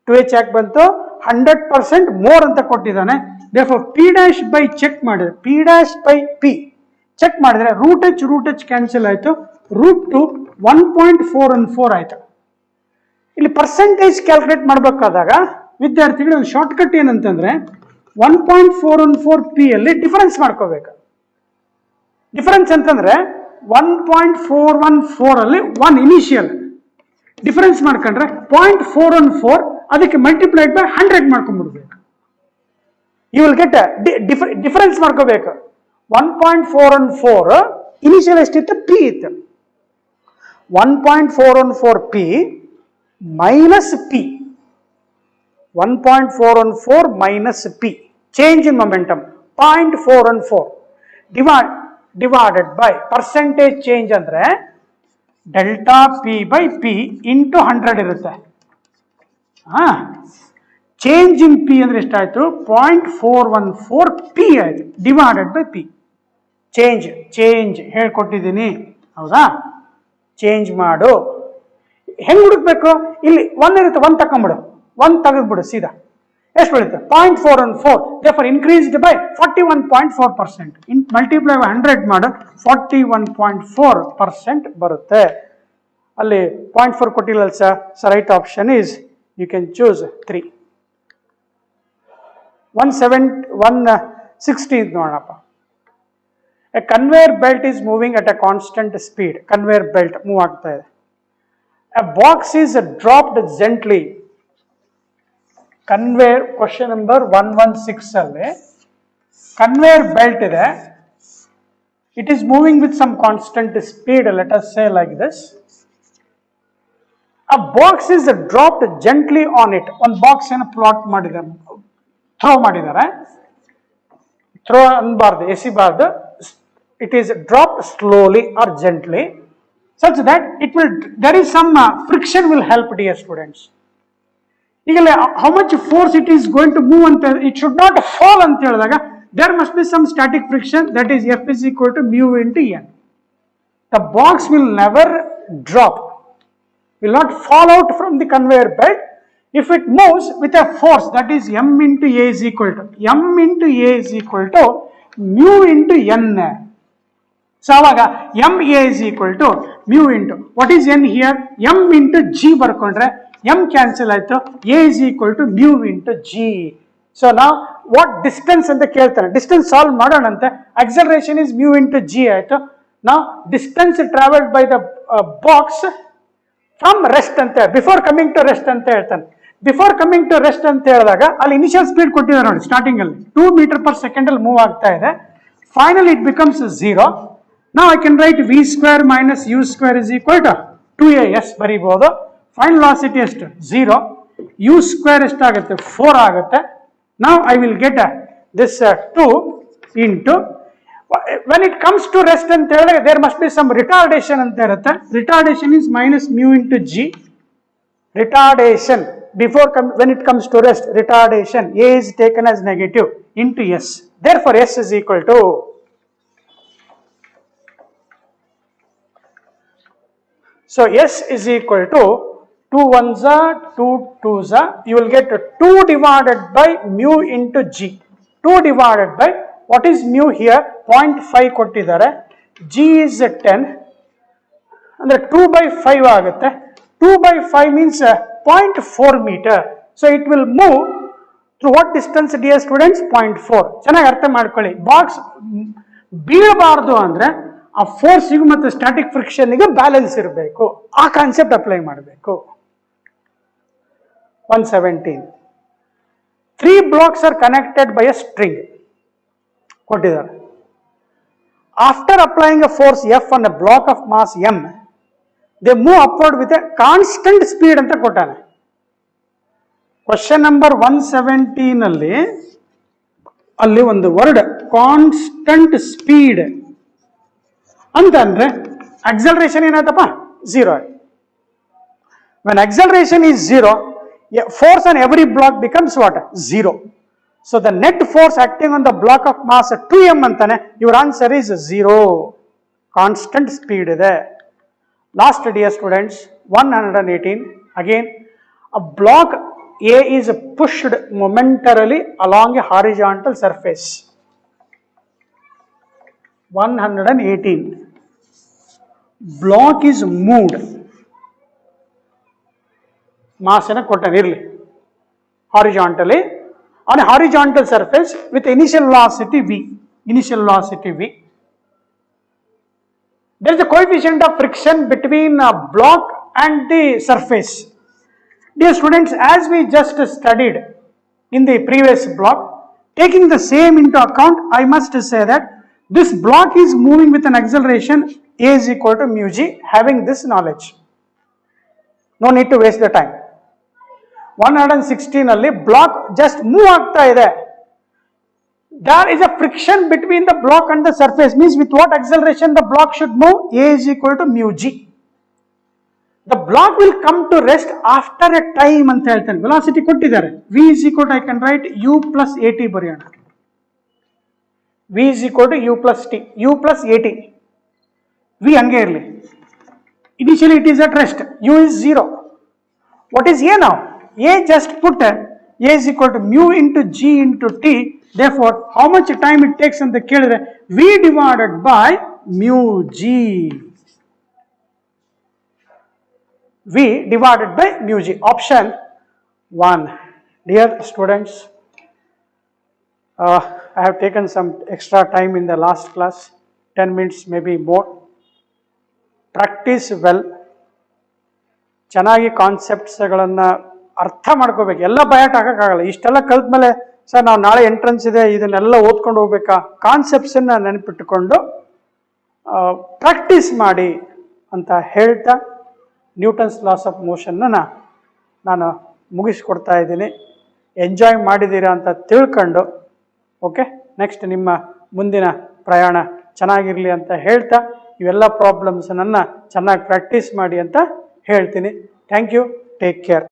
2h ಯಾಕೆ ಬಂತು? 100% more ಅಂತ ಕೊಟ್ಟಿದ್ದಾನೆ. therefore p dash by check ಮಾಡಿದ್ರೆ p dash by p check ಮಾಡಿದ್ರೆ root h cancel ಆಯ್ತು, root two 1.414 ಆಯ್ತು. ಇಲ್ಲಿ percentage calculate ಮಾಡಬೇಕಾದಾಗ ವಿದ್ಯಾರ್ಥಿಗಳು ಒಂದು ಶಾರ್ಟ್ ಕಟ್ ಏನಂತಂದ್ರೆ 1.414 p ಅಲ್ಲಿ ಡಿಫರೆನ್ಸ್ ಮಾಡ್ಕೋಬೇಕು. ಡಿಫರೆನ್ಸ್ ಅಂತಂದ್ರೆ 1.414 ಅಲ್ಲಿ 1 ಇನಿಷಿಯಲ್ ಡಿಫರೆನ್ಸ್ ಮಾಡ್ಕೊಂಡ್ರೆ 0.414 ಅದಕ್ಕೆ ಮಲ್ಟಿಪ್ಲೈಡ್ ಬೈ 100 ಮಾಡ್ಕೊಂಡ್ಬಿಡ್ಬೇಕು. ಯು ವಿಲ್ ಗೆಟ್ ಡಿಫರೆನ್ಸ್ ಮಾಡ್ಕೋಬೇಕು. 1.414 ಇನಿಷಿಯಲ್ ಎಷ್ಟಿತ್ತು? p ಇತ್ತು. 1.414 p minus p, 1.414 minus p, change in momentum 0.414 divided by percentage change ಅಂದ್ರೆ delta p by p into 100 ಇರುತ್ತೆ. ಚೇಂಜ್ ಇನ್ p ಅಂದ್ರೆ ಎಷ್ಟಾಯ್ತು? 0.414 p ಆಯ್ತು, ಡಿವೈಡೆಡ್ ಬೈ p. ಚೇಂಜ್ ಹೇಳ್ಕೊಟ್ಟಿದ್ದೀನಿ ಹೌದಾ? Change ಮಾಡು. ಹೆಂಗ್ ಹುಡುಕ್ಬೇಕು? ಇಲ್ಲಿ 1 ಇರುತ್ತೆ, 1 ತಕೊಂಡ್ಬಿಡು, 1 ತೆಗೆದ್ಬಿಡು ಸೀದಾ. ಎಷ್ಟು ಬೀಳುತ್ತೆ? 0.414. therefore increased by 41.4%. Multiply by 100 ಮಾಡು, 41.4% ಬರುತ್ತೆ. ಅಲ್ಲಿ 0.4 ಕೊಟ್ಟಿಲ್ಲ sir. So right option is you can choose 3. 116 ನೋಡಪ್ಪ. A conveyor belt is moving at a constant speed. Conveyor belt move ಆಗ್ತಾ ಇದೆ. A box is dropped gently. Conveyor, question number 116 ಅಲ್ಲಿ conveyor belt ಇದೆ. It is moving with some constant speed, let us say like this. A box is dropped gently on it. One box ಏನು plot ಮಾಡಿದ್ದಾರೆ, throw ಮಾಡಿದ್ದಾರೆ. Throw ಅನ್ಬಾರ್ದು, ಎಸಿಬಾರ್ದು. It is dropped slowly or gently, such that it will, there is some friction will help, dear students. ಈಗಲೇ how much force it is going to move ಅಂತ, it should not fall ಅಂತ ಹೇಳಿದಾಗ there must be some static friction, that is F is equal to mu into N. The box will never drop, will not fall out from the conveyor belt if it moves with a force, that is M into A is equal to mu into N. So aವಾಗ MA is equal to mu into, what is N here? M into G ಬರ್ಕೊಂಡ್ರೆ M cancel ಆಯ್ತು, A is equal to mu into G. So now what distance ಅಂತ ಕೇಳ್ತಾನೆ, distance solve ಮಾಡೋಣ ಅಂತ. Acceleration is mu into G ಆಯ್ತು. Now distance traveled by the box from rest ಅಂತ, before coming to rest ಅಂತ ಹೇಳ್ತಾನೆ. Before coming to rest ಅಂತ ಹೇಳಿದಾಗ ಅಲ್ಲಿ ಇನಿಷಿಯಲ್ ಸ್ಪೀಡ್ ಕೊಟ್ಟಿದ್ದಾರೆ ನೋಡಿ, ಸ್ಟಾರ್ಟಿಂಗ್ ಅಲ್ಲಿ 2 meter per second ಅಲ್ಲಿ ಮೂವ್ ಆಗ್ತಾ ಇದೆ. Finally it becomes 0. Now I can write v square minus u square is equal to 2as ಬರೀಬಹುದು. Final velocity ಎಷ್ಟು 0, u square ಎಷ್ಟಾಗುತ್ತೆ 4 ಆಗುತ್ತೆ. Now I will get this 2 into, when it comes to rest ಅಂತ ಹೇಳಿದ್ರೆ there must be some retardation ಅಂತ ಇರುತ್ತೆ. Retardation is minus mu into g. Retardation before when it comes to rest, retardation a is taken as negative into s. Therefore s is equal to, so s is equal to 2 ones are 2 twos are, you will get 2 divided by mu into g. 2 divided by, what is mu here? 0.5 ಕೊಟ್ಟಿದ್ದಾರೆ. g is 10 ಅಂದ್ರೆ 2 by 5 ಆಗುತ್ತೆ. 2 by 5 means 0.4 meter. So it will move through what distance, dear students? 0.4. ಚೆನ್ನಾಗಿ ಅರ್ಥ ಮಾಡ್ಕೊಳ್ಳಿ. Box ಬೀಳಬಾರ್ದು ಅಂದ್ರೆ ಆ ಫೋರ್ಸಿಗೂ ಮತ್ತು static ಫ್ರಿಕ್ಷನ್ಗೆ balance ಇರಬೇಕು, ಆ ಕಾನ್ಸೆಪ್ಟ್ ಅಪ್ಲೈ ಮಾಡಬೇಕು. 117. 3 blocks are connected by a string ಕೊಟ್ಟಿದ್ದಾರೆ. After applying a force F on a block of mass M, they move upward with a constant speed ಅಂತ ಕೊಟ್ಟಾನೆ. ಕ್ವಶನ್ ನಂಬರ್ 117 ಅಲ್ಲಿ ಒಂದು ವರ್ಡ್ ಕಾನ್ಸ್ಟಂಟ್ ಸ್ಪೀಡ್ ಅಂತಂದ್ರೆ acceleration ಏನಾಯ್ತಪ್ಪ 0. When acceleration is 0, force on every block becomes what? 0. So the net force acting on the block of mass 2m ಅಂತಾನೆ, your answer is 0. Constant speed ಇದೆ. Last, dear students, 118. Again, a block A is pushed momentarily along a horizontal surface. 118. Block is moved. Mass ena kottane irli horizontally on a horizontal surface with initial velocity v. Initial velocity v. There is a coefficient of friction between a block and the surface. Dear students, as we just studied in the previous block, taking the same into account, I must say that this block is moving with an acceleration A is equal to mu g, having this knowledge. No need to waste the time. 116 ಅಲ್ಲಿ block just move ಆಗ್ತಾ ಇದೆ. There is a friction between the block and the surface, means with what acceleration the block should move? A is equal to mu g. The block will come to rest after a time ಅಂತ ಹೇಳ್ತಾನೆ. Velocity ಕೊಟ್ಟಿದ್ದಾರೆ. V is equal to, I can write u plus at ಬರೆಯೋಣ. V is equal to u plus t, u plus at. V ಹಂಗೆ ಇರಲಿ. Initially it is at rest. U is 0. What is A now? A just put A is equal to mu into G into T. Therefore, how much time it takes ಅಂತ ಕೇಳಿದ್ರೆ V divided by mu G. V divided by mu G. Option 1. Dear students, I have taken some extra time in the last class, 10 minutes maybe more. Practice well. ಚೆನ್ನಾಗಿ ಕಾನ್ಸೆಪ್ಟ್ಸ್ಗಳನ್ನು ಅರ್ಥ ಮಾಡ್ಕೋಬೇಕು. ಎಲ್ಲ ಬಯಾಟ್ ಹಾಕೋಕ್ಕಾಗಲ್ಲ. ಇಷ್ಟೆಲ್ಲ ಕಲ್ತ್ಮೇಲೆ sir ನಾವು ನಾಳೆ entrance ಇದೆ ಇದನ್ನೆಲ್ಲ ಓದ್ಕೊಂಡು ಹೋಗ್ಬೇಕಾ? ಕಾನ್ಸೆಪ್ಟ್ಸನ್ನು ನೆನಪಿಟ್ಟುಕೊಂಡು ಪ್ರಾಕ್ಟೀಸ್ ಮಾಡಿ ಅಂತ ಹೇಳ್ತಾ ನ್ಯೂಟನ್ಸ್ ಲಾಸ್ ಆಫ್ ಮೋಷನ್ನ ನಾನು ಮುಗಿಸ್ಕೊಡ್ತಾ ಇದ್ದೀನಿ. ಎಂಜಾಯ್ ಮಾಡಿದ್ದೀರಾ ಅಂತ ತಿಳ್ಕೊಂಡು ಓಕೆ, ನೆಕ್ಸ್ಟ್ ನಿಮ್ಮ ಮುಂದಿನ ಪ್ರಯಾಣ ಚೆನ್ನಾಗಿರಲಿ ಅಂತ ಹೇಳ್ತಾ ಇವೆಲ್ಲ ಪ್ರಾಬ್ಲಮ್ಸನ್ನು ಚೆನ್ನಾಗಿ ಪ್ರಾಕ್ಟೀಸ್ ಮಾಡಿ ಅಂತ ಹೇಳ್ತೀನಿ. Thank you, take care.